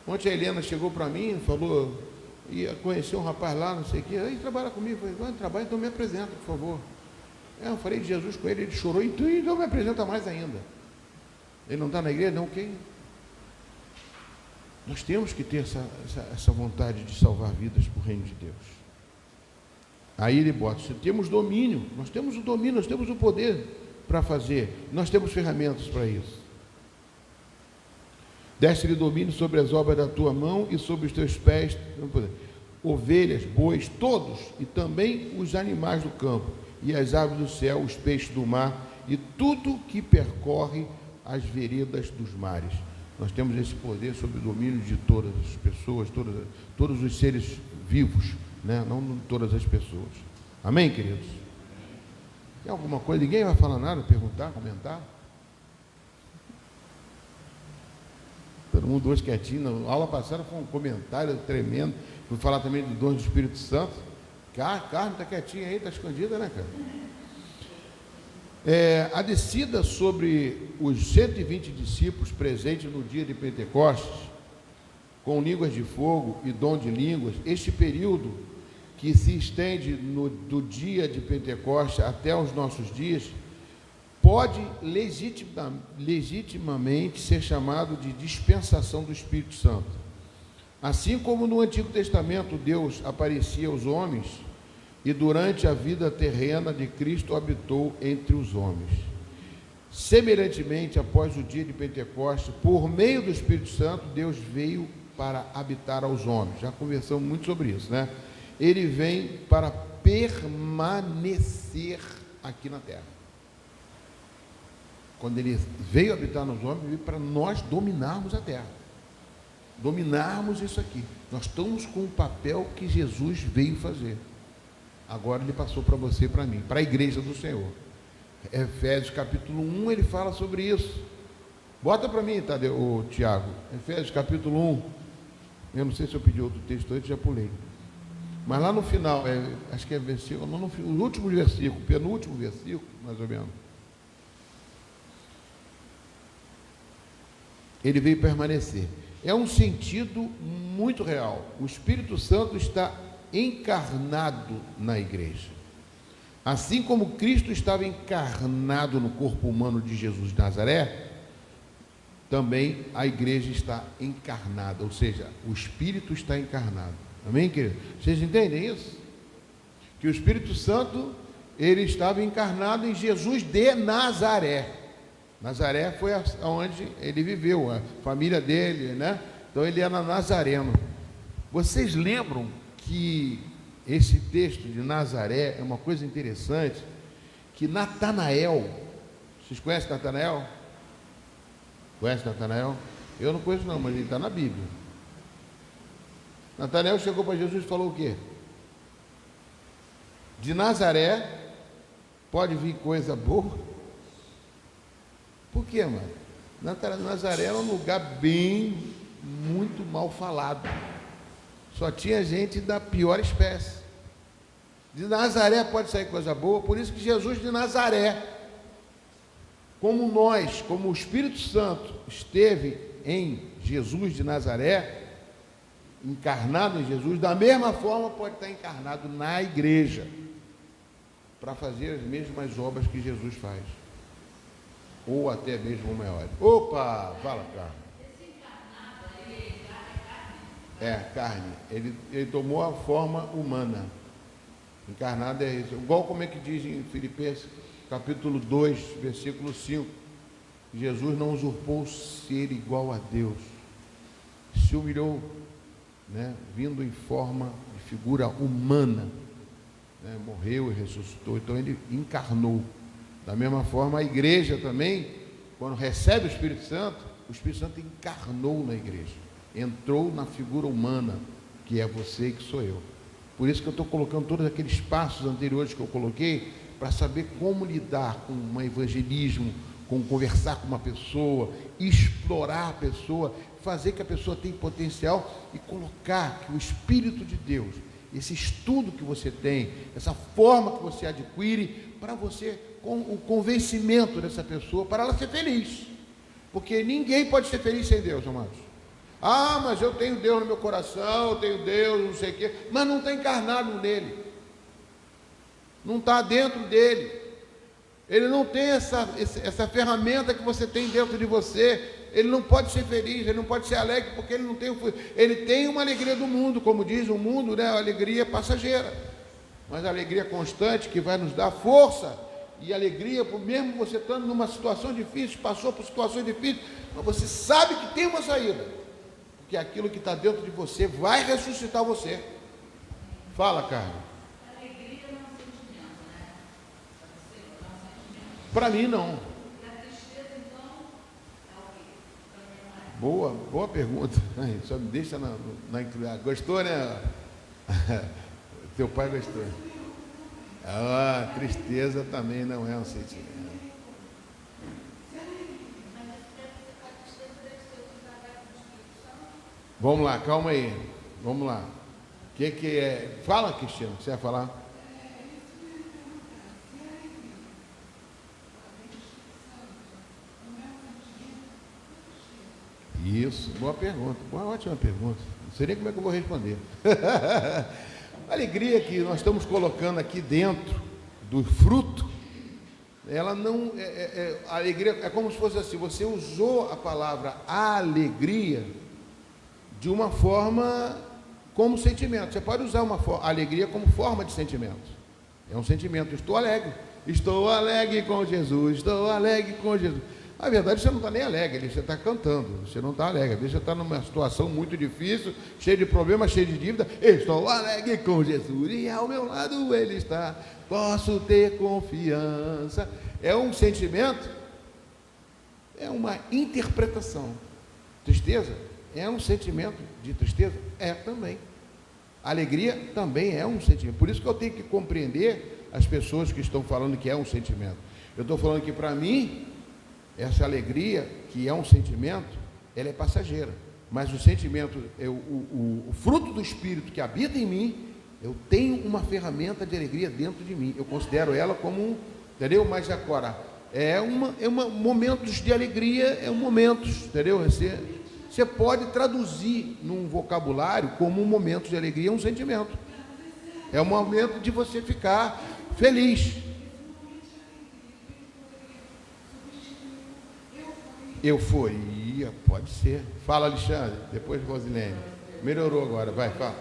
Ontem a Helena chegou para mim e falou, ia conhecer um rapaz lá, não sei o quê, ele trabalha comigo. Eu falei, trabalha, então me apresenta, por favor. Eu falei de Jesus com ele, ele chorou, então me apresenta mais ainda. Ele não está na igreja? Não, ok. Nós temos que ter essa vontade de salvar vidas para o reino de Deus. Aí ele bota, se temos domínio, nós temos o domínio, nós temos o poder para fazer, nós temos ferramentas para isso. Deste-lhe domínio sobre as obras da tua mão e sobre os teus pés, ovelhas, bois, todos, e também os animais do campo, e as aves do céu, os peixes do mar, e tudo que percorre as veredas dos mares. Nós temos esse poder sobre o domínio de todas as pessoas, todos os seres vivos, não todas as pessoas. Amém, queridos? Tem alguma coisa? Ninguém vai falar nada, perguntar, comentar? Todo mundo hoje quietinho. Na aula passada foi um comentário tremendo. Fui falar também do dom do Espírito Santo. Carmen está quietinha aí, está escondida, né, cara? A descida sobre os 120 discípulos presentes no dia de Pentecostes, com línguas de fogo e dom de línguas, este período que se estende do dia de Pentecostes até os nossos dias, pode legitimamente ser chamado de dispensação do Espírito Santo. Assim como no Antigo Testamento Deus aparecia aos homens, e durante a vida terrena de Cristo habitou entre os homens. Semelhantemente, após o dia de Pentecostes, por meio do Espírito Santo, Deus veio para habitar aos homens. Já conversamos muito sobre isso, né? Ele vem para permanecer aqui na terra. Quando ele veio habitar nos homens, veio para nós dominarmos a terra. Dominarmos isso aqui. Nós estamos com o papel que Jesus veio fazer. Agora ele passou para você e para mim, para a igreja do Senhor. Efésios capítulo 1, ele fala sobre isso. Bota para mim, Tadeu, Tiago. Efésios capítulo 1. Eu não sei se eu pedi outro texto antes, já pulei. Mas lá no final, acho que é versículo, no último versículo, penúltimo versículo, mais ou menos. Ele veio permanecer. É um sentido muito real. O Espírito Santo está encarnado na igreja. Assim como Cristo estava encarnado no corpo humano de Jesus de Nazaré, também a igreja está encarnada, ou seja, o Espírito está encarnado. Amém, querido? Vocês entendem isso? Que o Espírito Santo, ele estava encarnado em Jesus de Nazaré. Nazaré foi onde ele viveu, a família dele, né? Então ele era nazareno. Vocês lembram que esse texto de Nazaré é uma coisa interessante, que Natanael, vocês conhecem Natanael? Conhece Natanael? Eu não conheço não, mas ele está na Bíblia. Natanael chegou para Jesus e falou o quê? De Nazaré pode vir coisa boa? Por quê, mano? Nazaré era um lugar muito mal falado. Só tinha gente da pior espécie. De Nazaré pode sair coisa boa, por isso que Jesus de Nazaré, como nós, como o Espírito Santo esteve em Jesus de Nazaré, encarnado em Jesus, da mesma forma pode estar encarnado na igreja, para fazer as mesmas obras que Jesus faz, ou até mesmo maiores. Opa, fala, Carmen. Carne. Ele tomou a forma humana. Encarnado é isso. Igual como é que diz em Filipenses, capítulo 2, versículo 5. Jesus não usurpou ser igual a Deus. Se humilhou, né? Vindo em forma de figura humana. né? Morreu e ressuscitou, então ele encarnou. Da mesma forma, a igreja também, quando recebe o Espírito Santo encarnou na igreja, entrou na figura humana, que é você e que sou eu. Por isso que eu estou colocando todos aqueles passos anteriores que eu coloquei, para saber como lidar com um evangelismo, com conversar com uma pessoa, explorar a pessoa, fazer que a pessoa tenha potencial e colocar que o Espírito de Deus, esse estudo que você tem, essa forma que você adquire, para você, com o convencimento dessa pessoa, para ela ser feliz. Porque ninguém pode ser feliz sem Deus, amados. Ah, mas eu tenho Deus no meu coração, eu tenho Deus, não sei o quê, mas não está encarnado nele, não está dentro dele, ele não tem essa ferramenta que você tem dentro de você, ele não pode ser feliz, ele não pode ser alegre, porque ele não tem, ele tem uma alegria do mundo, como diz o mundo, né? A alegria passageira, mas a alegria constante que vai nos dar força e alegria, mesmo você estando numa situação difícil, passou por situações difíceis, mas você sabe que tem uma saída, porque aquilo que está dentro de você vai ressuscitar você. Fala, Carlos. Alegria não é um sentimento, né? Para mim, não. E a tristeza, então, é o quê? Boa pergunta. Só me deixa na inclusão. Gostou, né? Teu pai gostou. Ah, tristeza também não é um sentimento. Vamos lá, calma aí. Vamos lá. O que é? Fala, Cristiano, você vai falar? Isso, boa pergunta. Ótima pergunta. Não sei nem como é que eu vou responder. A alegria que nós estamos colocando aqui dentro do fruto, ela não a alegria é como se fosse assim, você usou a palavra alegria de uma forma como sentimento. Você pode usar a alegria como forma de sentimento. É um sentimento, estou alegre com Jesus, estou alegre com Jesus. Na verdade, você não está nem alegre, você está cantando, você não está alegre. Às vezes você está numa situação muito difícil, cheio de problemas, cheio de dívida. Estou alegre com Jesus e ao meu lado Ele está. Posso ter confiança. É um sentimento, é uma interpretação. Tristeza é um sentimento de tristeza? É também. Alegria também é um sentimento. Por isso que eu tenho que compreender as pessoas que estão falando que é um sentimento. Eu estou falando que para mim, essa alegria, que é um sentimento, ela é passageira, mas o sentimento, o fruto do Espírito que habita em mim, eu tenho uma ferramenta de alegria dentro de mim, eu considero ela como entendeu? Mas agora, momentos de alegria, momentos, entendeu? Você pode traduzir num vocabulário como um momento de alegria, um sentimento, é um momento de você ficar feliz. Euforia, pode ser. Fala, Alexandre, depois Rosilene. Melhorou agora, vai, fala.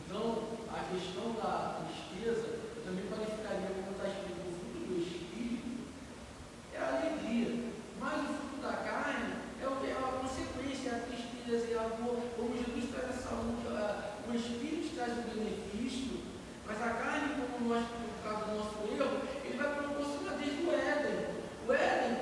Então, a questão da tristeza, eu também qualificaria como está escrito, o fruto do Espírito é a alegria, mas o fruto da carne é a consequência, é a tristeza, é a dor, como Jesus traz a saúde, o Espírito traz o benefício, mas a carne, como nós, por causa do nosso erro, ele vai proporcionar desde o Éden. O Éden,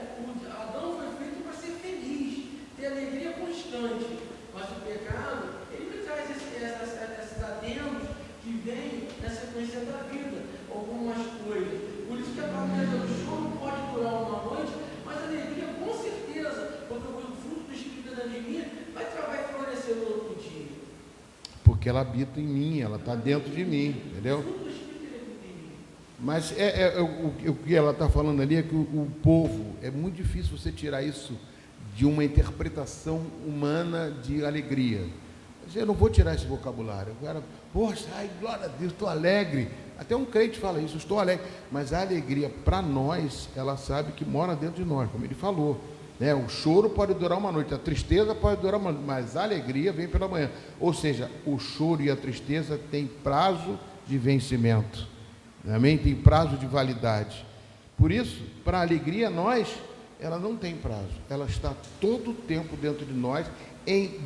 Adão foi feito para ser feliz, ter alegria constante, mas o pecado, ele me traz esses adendos que vêm na sequência da vida, algumas coisas. Por isso que a palavra do choro pode durar uma noite, mas a alegria com certeza, porque o fruto do Espírito da alegria vai florescer no outro dia. Porque ela habita em mim, ela está dentro de mim, entendeu? Mas o que ela está falando ali é que o povo, é muito difícil você tirar isso de uma interpretação humana de alegria. Eu não vou tirar esse vocabulário. O cara, poxa, ai, glória a Deus, estou alegre. Até um crente fala isso, estou alegre. Mas a alegria, para nós, ela sabe que mora dentro de nós, como ele falou. Né? O choro pode durar uma noite, a tristeza pode durar uma noite, mas a alegria vem pela manhã. Ou seja, o choro e a tristeza têm prazo de vencimento. Amém? Tem prazo de validade. Por isso, para a alegria, ela não tem prazo. Ela está todo o tempo dentro de nós,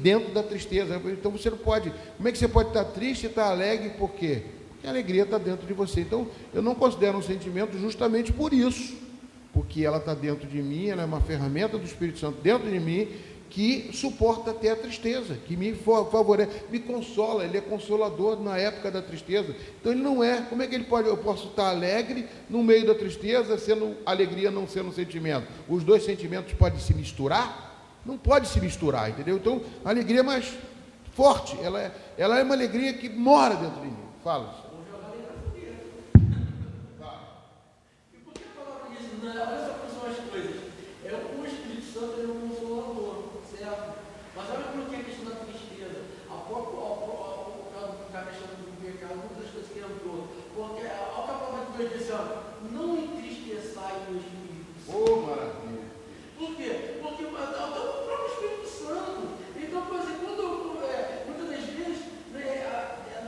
dentro da tristeza. Então você não pode. Como é que você pode estar triste e estar alegre? Por quê? Porque a alegria está dentro de você. Então eu não considero um sentimento justamente por isso, porque ela está dentro de mim, ela é uma ferramenta do Espírito Santo dentro de mim, que suporta até a tristeza, que me favorece, me consola. Ele é consolador na época da tristeza. Então ele não é. Como é que ele pode? Eu posso estar alegre no meio da tristeza, sendo alegria não sendo um sentimento. Os dois sentimentos podem se misturar? Não pode se misturar, entendeu? Então a alegria é mais forte. Ela é uma alegria que mora dentro de mim. Fala. E por que a palavra diz? Olha só como são as coisas. O Espírito Santo é um consolador, certo? Mas olha como que é a questão da tristeza. A questão do pecado, muitas coisas que entrou. Porque olha o que a palavra de Deus diz, não entristeçai o Espírito Santo. Oh, maravilha. Por quê? Porque o próprio Espírito Santo. Então, por exemplo, muitas das vezes,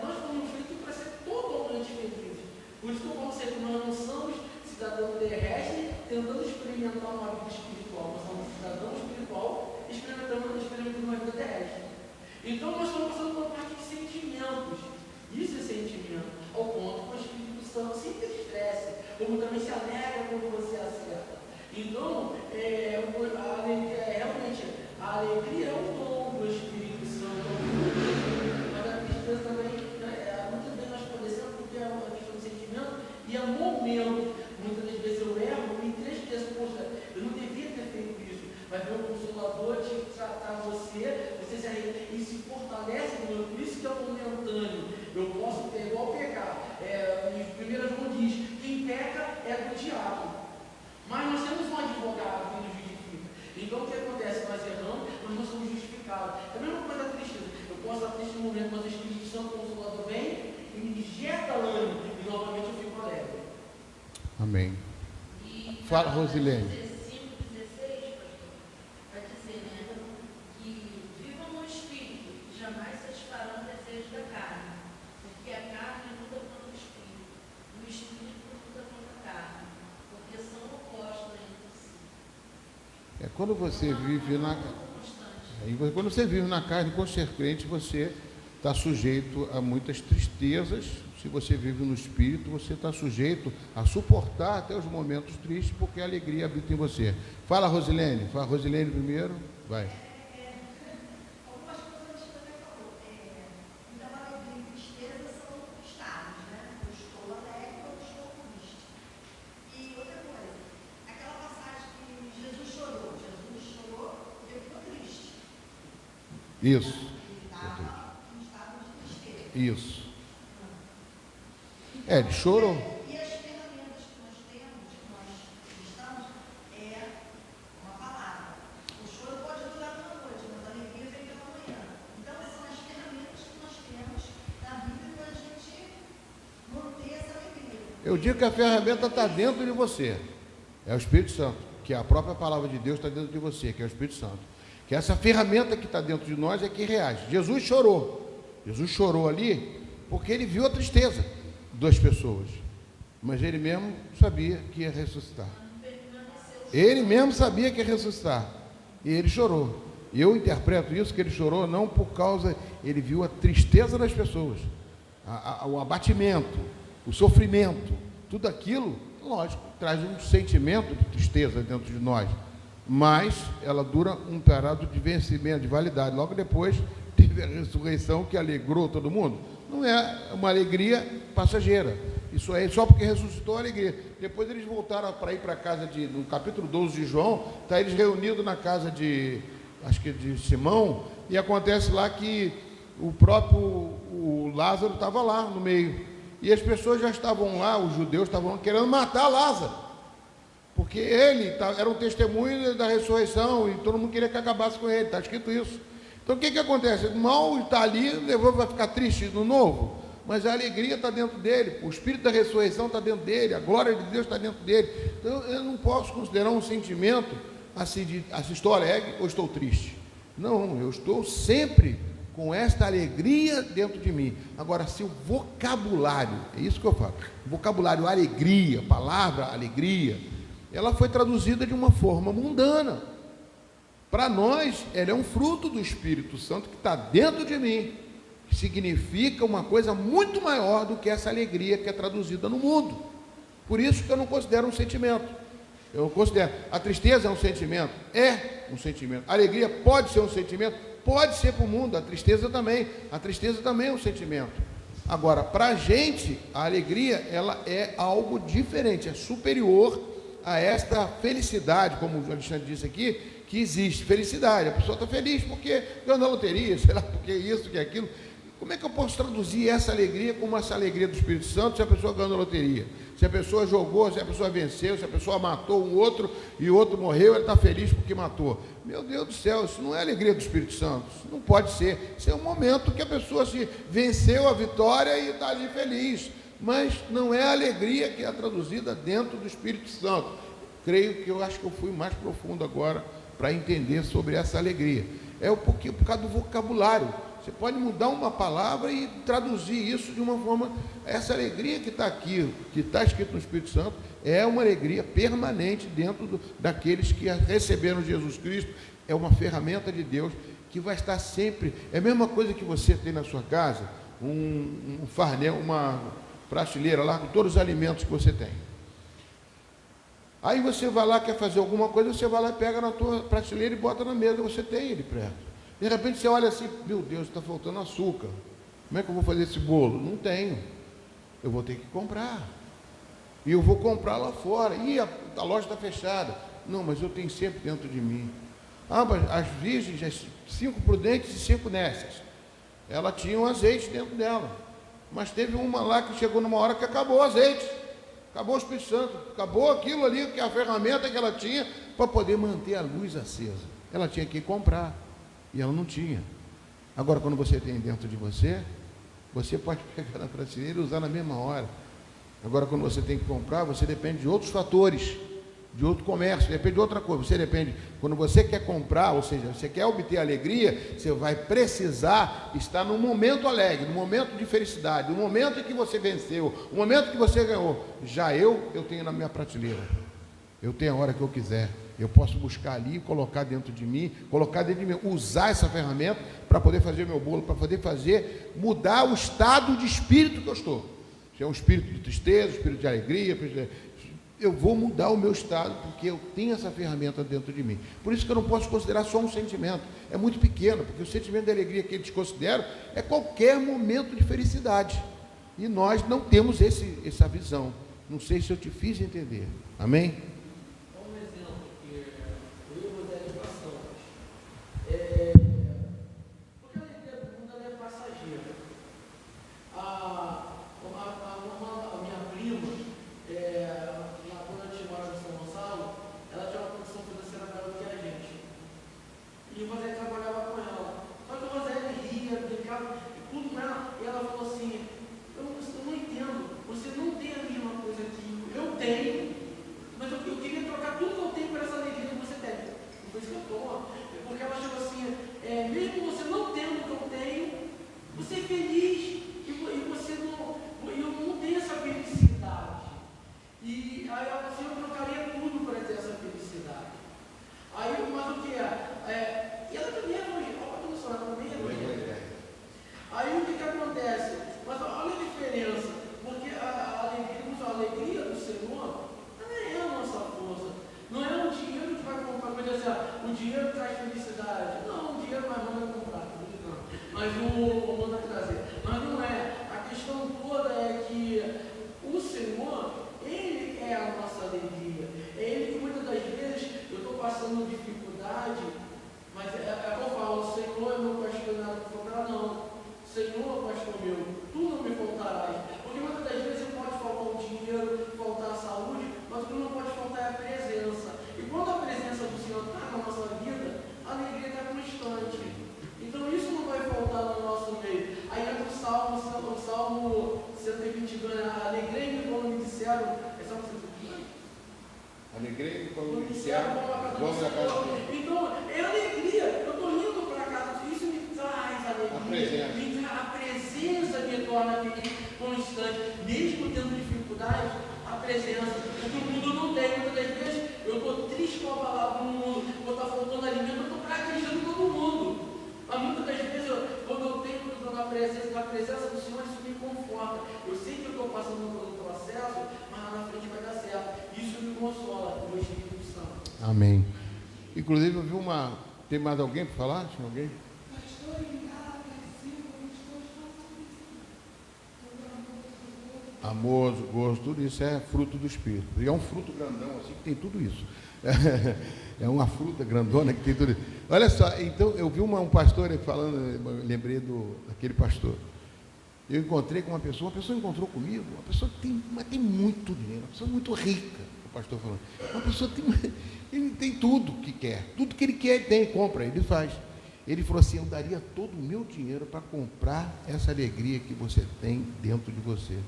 nós fomos feitos para ser totalmente felizes. Por isso que eu falo sempre, nós não somos cidadão terrestre tentando experimentar uma vida espiritual. Nós somos cidadão espiritual experimentando uma vida terrestre. Então, nós estamos passando por uma parte de sentimentos. Isso é sentimento. Ao ponto que o Espírito Santo se entristece, como também se alegra quando você acerta. Então, realmente, a alegria é um dom do Espírito Santo, mas a tristeza também, muitas vezes nós padecemos porque é uma questão de sentimento e é momento. Muitas das vezes eu erro, me entristeço, poxa, eu não devia ter feito isso, mas meu Consolador te tratar você e se fortalece, por isso que é momentâneo. Eu posso igual pecar. Em 1 João diz, quem peca é do diabo. Mas nós temos um advogado que nos justifica. Então o que acontece? Nós erramos, mas nós somos justificados. É a mesma coisa da tristeza. Eu posso estar triste no momento, mas o Espírito Santo Consolador vem e me injeta ânimo e novamente eu fico alegre. Amém. E Fala, Rosilene. 5:16, pastor, vai dizer, né, que vivam no Espírito e jamais satisfarão o desejo da carne, porque a carne luta contra o Espírito, e o Espírito luta contra a carne, porque são opostos entre si. Quando você vive na quando você vive na carne, por ser crente, você está sujeito a muitas tristezas. Se você vive no Espírito, você está sujeito a suportar até os momentos tristes, porque a alegria habita em você. Fala, Rosilene. Fala, Rosilene primeiro. Vai. Algumas coisas que você falou. Então, alegria e tristeza são estados, né? Eu estou alegre ou estou triste. E outra coisa, aquela passagem que Jesus chorou porque ficou triste. Isso. Ele estava em estado de tristeza. Isso. Ele chorou. E as ferramentas que nós temos, que nós estamos, é uma palavra. O choro pode durar uma noite, mas a alegria vem pela manhã. Então, essas são as ferramentas que nós temos na Bíblia para a gente manter essa alegria. Eu digo que a ferramenta está dentro de você. É o Espírito Santo, que a própria palavra de Deus está dentro de você, que é o Espírito Santo. Que essa ferramenta que está dentro de nós é que reage. Jesus chorou. Jesus chorou ali porque ele viu a tristeza das pessoas. Mas ele mesmo sabia que ia ressuscitar. Ele mesmo sabia que ia ressuscitar. E ele chorou. E eu interpreto isso, que ele chorou não por causa... Ele viu a tristeza das pessoas. O abatimento, o sofrimento. Tudo aquilo, lógico, traz um sentimento de tristeza dentro de nós. Mas ela dura um período de vencimento, de validade. Logo depois teve a ressurreição que alegrou todo mundo. Não é uma alegria passageira. Isso aí só porque ressuscitou a alegria. Depois eles voltaram para ir para a casa no capítulo 12 de João, está eles reunidos na casa acho que de Simão, e acontece lá que o Lázaro estava lá no meio. E as pessoas já estavam lá, os judeus estavam querendo matar Lázaro. Porque ele era um testemunho da ressurreição e todo mundo queria que acabasse com ele, está escrito isso. Então o que acontece? O mal está ali, vai ficar triste no novo, mas a alegria está dentro dele, o espírito da ressurreição está dentro dele, a glória de Deus está dentro dele. Então eu não posso considerar um sentimento assim de estou alegre ou estou triste. Não, eu estou sempre com esta alegria dentro de mim. Agora, se o vocabulário, é isso que eu falo, o vocabulário alegria, palavra alegria, ela foi traduzida de uma forma mundana. Para nós, ela é um fruto do Espírito Santo que está dentro de mim, que significa uma coisa muito maior do que essa alegria que é traduzida no mundo. Por isso que eu não considero um sentimento. Eu considero, a tristeza é um sentimento? É um sentimento. A alegria pode ser um sentimento? Pode ser para o mundo, a tristeza também. A tristeza também é um sentimento. Agora, para a gente, a alegria, ela é algo diferente, é superior a esta felicidade, como o Alexandre disse aqui, que existe felicidade. A pessoa está feliz porque ganhou na loteria, sei lá, porque isso, que aquilo. Como é que eu posso traduzir essa alegria como essa alegria do Espírito Santo se a pessoa ganhou na loteria? Se a pessoa jogou, se a pessoa venceu, se a pessoa matou um outro e o outro morreu, ele está feliz porque matou. Meu Deus do céu, isso não é alegria do Espírito Santo, isso não pode ser. Isso é um momento que a pessoa se venceu a vitória e está ali feliz, mas não é a alegria que é traduzida dentro do Espírito Santo. Creio que eu acho que eu fui mais profundo agora para entender sobre essa alegria. É por causa do vocabulário. Você pode mudar uma palavra e traduzir isso de uma forma. Essa alegria que está aqui, que está escrito no Espírito Santo, é uma alegria permanente dentro daqueles que receberam Jesus Cristo. É uma ferramenta de Deus que vai estar sempre. É a mesma coisa que você tem na sua casa, um farnel, uma prateleira lá com todos os alimentos que você tem. Aí você vai lá, quer fazer alguma coisa, você vai lá e pega na tua prateleira e bota na mesa, você tem ele perto. De repente você olha assim, meu Deus, está faltando açúcar. Como é que eu vou fazer esse bolo? Não tenho. Eu vou ter que comprar. E eu vou comprar lá fora. E a loja está fechada. Não, mas eu tenho sempre dentro de mim. Mas as virgens, as 5 prudentes e 5 nécias, ela tinha um azeite dentro dela. Mas teve uma lá que chegou numa hora que acabou o azeite. Acabou o Espírito Santo. Acabou aquilo ali, que é a ferramenta que ela tinha para poder manter a luz acesa. Ela tinha que comprar. E ela não tinha. Agora, quando você tem dentro de você, você pode pegar na prateleira e usar na mesma hora. Agora, quando você tem que comprar, você depende de outros fatores, de outro comércio, depende de outra coisa. Você depende, quando você quer comprar, ou seja, você quer obter alegria, você vai precisar estar num momento alegre, num momento de felicidade, no momento em que você venceu, no momento que você ganhou. Já eu tenho na minha prateleira. Eu tenho a hora que eu quiser. Eu posso buscar ali, colocar dentro de mim, usar essa ferramenta para poder fazer meu bolo, para poder mudar o estado de espírito que eu estou. Se é um espírito de tristeza, espírito de alegria, eu vou mudar o meu estado, porque eu tenho essa ferramenta dentro de mim. Por isso que eu não posso considerar só um sentimento. É muito pequeno, porque o sentimento de alegria que eles consideram é qualquer momento de felicidade. E nós não temos essa visão. Não sei se eu te fiz entender. Amém? Alegrei quando me disseram, vamos à casa do Senhor. Então, é alegria. Eu estou indo para a casa do Senhor. Isso me traz alegria. A presença me torna feliz constante. Mesmo tendo dificuldade, a presença. Porque o mundo não tem. Muitas das vezes eu estou triste com a palavra do mundo. Vou estar faltando alimento, eu estou me conforta. Eu sei que eu estou passando por um processo, mas lá na frente vai dar certo. Isso me consola, o Espírito Santo. Amém. Inclusive, eu vi uma... Tem mais alguém para falar? Tinha alguém? Amor, gosto, tudo isso é fruto do Espírito. E é um fruto grandão, assim, que tem tudo isso. É uma fruta grandona que tem tudo isso. Olha só, então, eu vi um pastor falando, eu lembrei daquele pastor. Eu encontrei com uma pessoa encontrou comigo, uma pessoa que tem muito dinheiro, uma pessoa muito rica, o pastor falando. Uma pessoa ele tem tudo que quer, tudo que ele quer, ele tem, compra, ele faz. Ele falou assim: eu daria todo o meu dinheiro para comprar essa alegria que você tem dentro de você.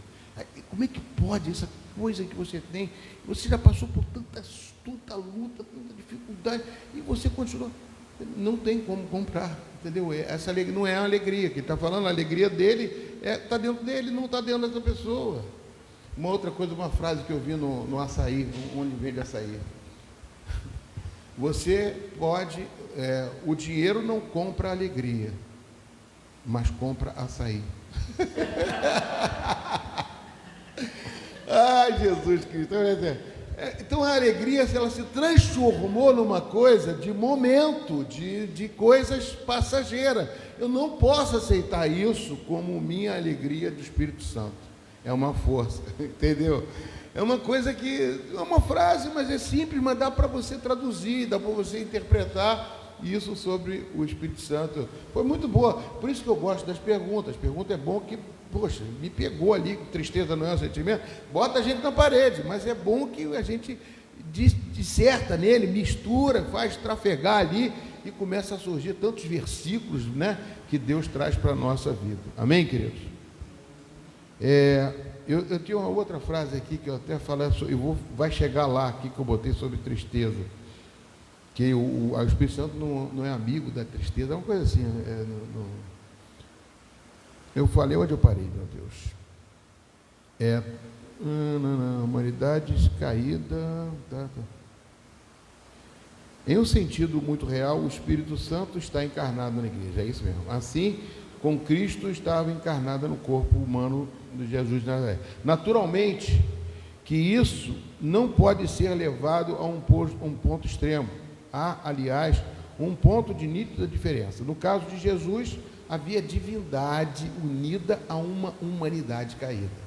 Como é que pode essa coisa que você tem? Você já passou por tanta luta, tanta dificuldade, e você continua. Não tem como comprar, entendeu? Essa alegria não é a alegria que ele está falando, a alegria dele está dentro dele, não está dentro dessa pessoa. Uma outra coisa, uma frase que eu vi no açaí, onde vende açaí. Você pode, o dinheiro não compra alegria, mas compra açaí. Ai, Jesus Cristo. Então a alegria, ela se transformou numa coisa de momento, de coisas passageiras. Eu não posso aceitar isso como minha alegria do Espírito Santo. É uma força, entendeu? É uma coisa que, é uma frase, mas é simples, mas dá para você traduzir, dá para você interpretar isso sobre o Espírito Santo. Foi muito boa, por isso que eu gosto das perguntas. Pergunta é bom que, poxa, me pegou ali, tristeza não é um sentimento, bota a gente na parede, mas é bom que a gente disserta nele, mistura, faz trafegar ali e começa a surgir tantos versículos, né, que Deus traz para a nossa vida. Amém, queridos? Eu tinha uma outra frase aqui que eu até falei, vai chegar lá aqui que eu botei sobre tristeza, que o Espírito Santo não é amigo da tristeza, é uma coisa assim, eu falei onde eu parei, meu Deus. Humanidade caída. Tá. Em um sentido muito real, o Espírito Santo está encarnado na igreja, é isso mesmo. Assim, com Cristo estava encarnada no corpo humano de Jesus de Nazaré. Naturalmente, que isso não pode ser levado a um ponto extremo. Há, aliás, um ponto de nítida diferença. No caso de Jesus, havia divindade unida a uma humanidade caída.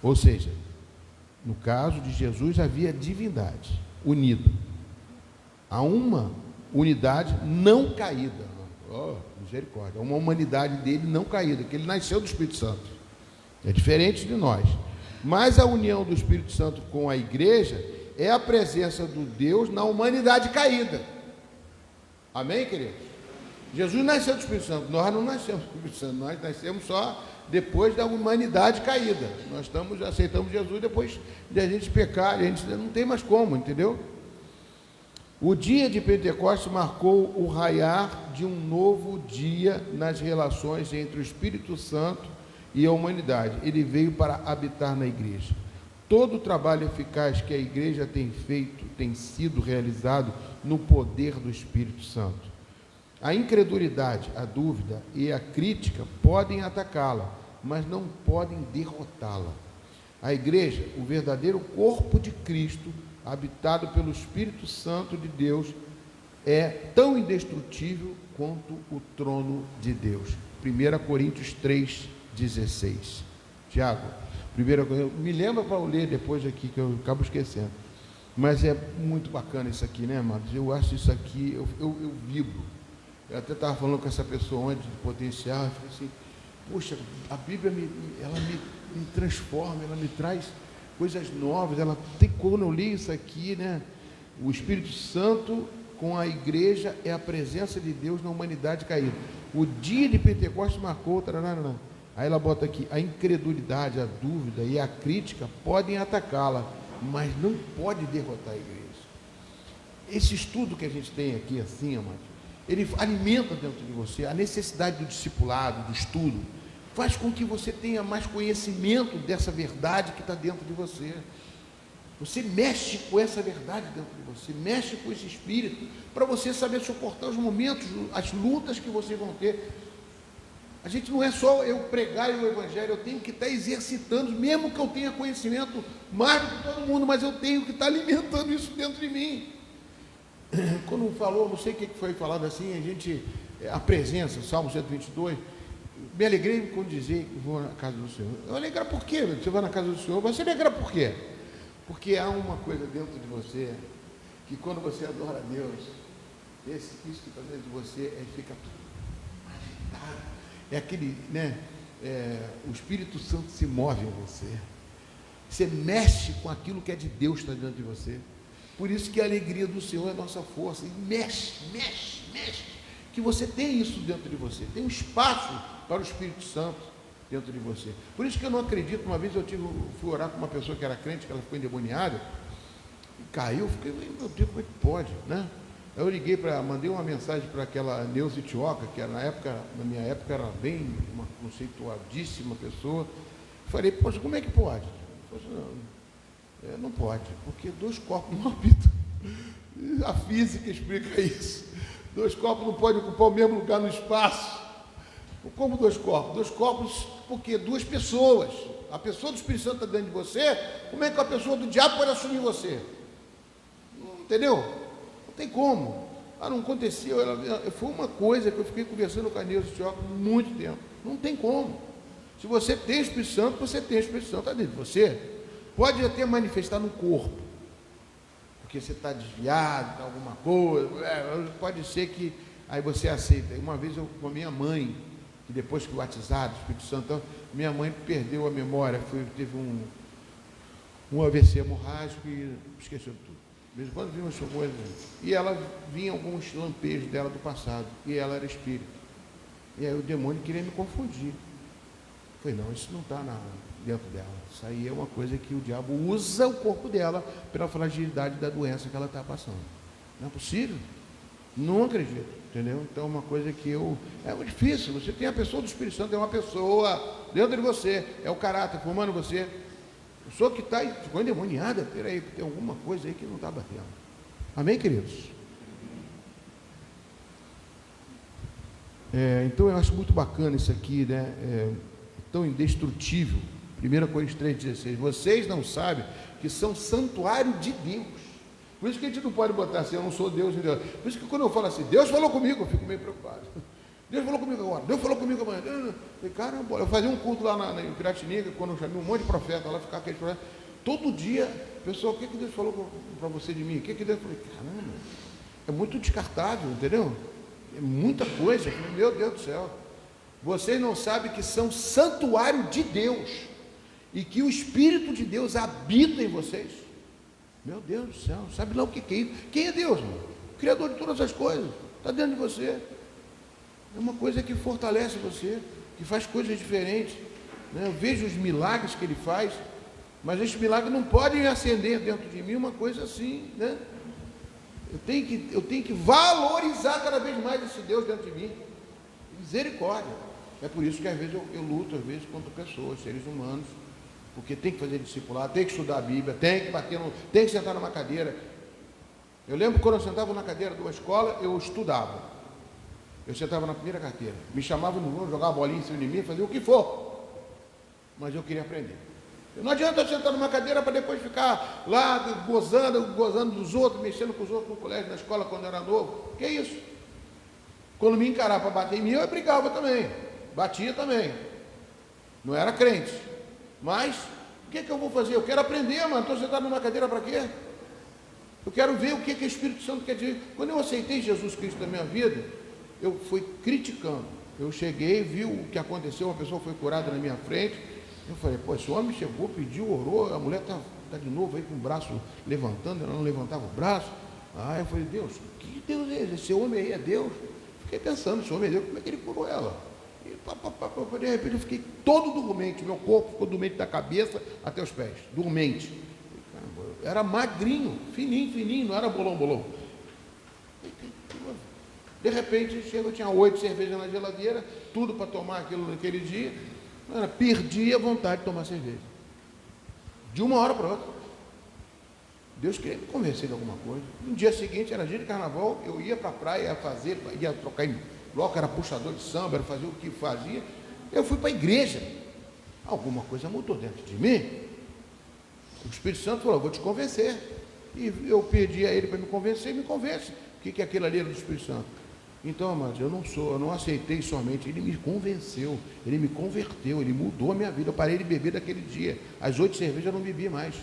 Ou seja, no caso de Jesus, havia divindade unida a uma unidade não caída. Oh, misericórdia. Uma humanidade dele não caída, que ele nasceu do Espírito Santo. É diferente de nós. Mas a união do Espírito Santo com a igreja é a presença do Deus na humanidade caída. Amém, queridos? Jesus nasceu do Espírito Santo, nós não nascemos do Espírito Santo, nós nascemos só depois da humanidade caída. Nós aceitamos Jesus depois de a gente pecar, a gente não tem mais como, entendeu? O dia de Pentecostes marcou o raiar de um novo dia nas relações entre o Espírito Santo e a humanidade. Ele veio para habitar na igreja. Todo o trabalho eficaz que a igreja tem feito tem sido realizado no poder do Espírito Santo. A incredulidade, a dúvida e a crítica podem atacá-la, mas não podem derrotá-la. A igreja, o verdadeiro corpo de Cristo, habitado pelo Espírito Santo de Deus, é tão indestrutível quanto o trono de Deus. 1 Coríntios 3,16. Tiago, 1 Coríntios, me lembra para eu ler depois aqui, que eu acabo esquecendo. Mas é muito bacana isso aqui, né, amados? Eu acho isso aqui, eu vibro. Eu até estava falando com essa pessoa antes do potencial, eu falei assim, poxa, a Bíblia ela me transforma, ela me traz coisas novas, quando eu li isso aqui, né, o Espírito Santo com a igreja é a presença de Deus na humanidade caída. O dia de Pentecostes marcou, aí ela bota aqui, a incredulidade, a dúvida e a crítica podem atacá-la, mas não pode derrotar a igreja. Esse estudo que a gente tem aqui, assim, amado, ele alimenta dentro de você a necessidade do discipulado, do estudo, faz com que você tenha mais conhecimento dessa verdade que está dentro de você. Você mexe com essa verdade dentro de você, mexe com esse espírito, para você saber suportar os momentos, as lutas que vocês vão ter. A gente não é só eu pregar o Evangelho, eu tenho que estar exercitando, mesmo que eu tenha conhecimento mais do que todo mundo, mas eu tenho que estar alimentando isso dentro de mim. Quando falou, não sei o que foi falado assim, a presença, Salmo 122, me alegrei quando dizer que vou na casa do Senhor. Eu alegrar por quê? Você vai na casa do Senhor, você alegra por quê? Porque há uma coisa dentro de você, que quando você adora a Deus, isso que está dentro de você fica agitado. É aquele, o Espírito Santo se move em você. Você mexe com aquilo que é de Deus que está dentro de você. Por isso que a alegria do Senhor é a nossa força. E mexe. Que você tem isso dentro de você. Tem um espaço para o Espírito Santo dentro de você. Por isso que eu não acredito. Uma vez fui orar com uma pessoa que era crente, que ela ficou endemoniada, e caiu. Fiquei, meu Deus, como é que pode, né? Eu mandei uma mensagem para aquela Neuza Itioca, que na minha época era bem uma conceituadíssima pessoa. Falei, poxa, como é que pode? Poxa, não pode, porque 2 corpos não habitam. A física explica isso. 2 corpos não podem ocupar o mesmo lugar no espaço. Como 2 corpos? 2 corpos, porque 2 pessoas. A pessoa do Espírito Santo está dentro de você, como é que a pessoa do diabo pode assumir você? Entendeu? Não tem como. Não acontecia. Foi uma coisa que eu fiquei conversando com a Neuza Itioca há muito tempo. Não tem como. Se você tem o Espírito Santo, você tem o Espírito Santo, está dentro de você. Pode até manifestar no corpo, porque você está desviado de alguma coisa, pode ser que aí você aceita. Uma vez eu com a minha mãe, que depois que o batizado, o Espírito Santo, minha mãe perdeu a memória, teve um AVC hemorrágico e esqueceu tudo. De vez em quando vinha umas coisas, e ela vinha alguns lampejos dela do passado, e ela era espírito. E aí o demônio queria me confundir. Eu falei, não, isso não está dentro dela. Isso aí é uma coisa que o diabo usa o corpo dela pela fragilidade da doença que ela está passando. Não é possível. Não acredito, entendeu? Então é uma coisa que é muito difícil. Você tem a pessoa do Espírito Santo, é uma pessoa dentro de você, é o caráter formando você. A pessoa que ficou endemoniada, peraí, tem alguma coisa aí que não está batendo. Amém, queridos? Então eu acho muito bacana isso aqui, né? Tão indestrutível. 1 Coríntios 3,16. Vocês não sabem que são santuário de Deus. Por isso que a gente não pode botar assim, eu não sou Deus. Por isso que quando eu falo assim, Deus falou comigo, eu fico meio preocupado. Deus falou comigo agora, Deus falou comigo amanhã. Falei, caramba, eu fazia um culto lá em Piratininga, quando eu chamei um monte de profeta, lá ficava aquele profeta. Todo dia, pessoal, o que Deus falou para você de mim? O que Deus falou? Caramba, é muito descartável, entendeu? É muita coisa. Meu Deus do céu. Vocês não sabem que são santuário de Deus e que o Espírito de Deus habita em vocês? Meu Deus do céu, sabe lá o que é isso? Quem é Deus, irmão? O Criador de todas as coisas, está dentro de você. É uma coisa que fortalece você, que faz coisas diferentes, né? Eu vejo os milagres que Ele faz, mas esses milagres não podem acender dentro de mim uma coisa assim, né? Eu tenho que valorizar cada vez mais esse Deus dentro de mim. Misericórdia. É por isso que às vezes eu luto, às vezes, contra pessoas, seres humanos, porque tem que fazer discipulado, tem que estudar a Bíblia, tem que sentar numa cadeira. Eu lembro quando eu sentava na cadeira de uma escola, eu estudava. Eu sentava na primeira carteira, me chamavam no mundo, jogava a bolinha em cima de mim, fazia o que for, mas eu queria aprender. Não adianta eu sentar numa cadeira para depois ficar lá gozando dos outros, mexendo com os outros no colégio, na escola, quando eu era novo. Que isso? Quando me encarar para bater em mim, eu brigava também, batia também. Não era crente. Mas, o que eu vou fazer? Eu quero aprender, mano. Estou sentado numa cadeira para quê? Eu quero ver o que o Espírito Santo quer dizer. Quando eu aceitei Jesus Cristo na minha vida, eu fui criticando. Eu cheguei, vi o que aconteceu, uma pessoa foi curada na minha frente. Eu falei, pô, esse homem chegou, pediu, orou, a mulher está de novo aí com o braço levantando, ela não levantava o braço. Aí eu falei, Deus, que Deus é esse? Esse homem aí é Deus? Fiquei pensando, esse homem é Deus, como é que ele curou ela? E de repente eu fiquei todo dormente, meu corpo ficou dormente da cabeça até os pés, dormente. Era magrinho, fininho, não era bolão. De repente, eu tinha 8 cervejas na geladeira, tudo para tomar aquilo naquele dia. Perdi a vontade de tomar cerveja. De uma hora para outra. Deus queria me convencer de alguma coisa. No dia seguinte, era dia de carnaval, eu ia para a praia ia trocar bloco, era puxador de samba, era fazer o que fazia. Eu fui para a igreja. Alguma coisa mudou dentro de mim. O Espírito Santo falou: vou te convencer. E eu pedi a ele para me convencer, e me convence. O que é aquilo ali era do Espírito Santo? Então, amados, eu não aceitei somente, ele me convenceu, ele me converteu, ele mudou a minha vida. Eu parei de beber daquele dia. As 8 cervejas eu não bebi mais.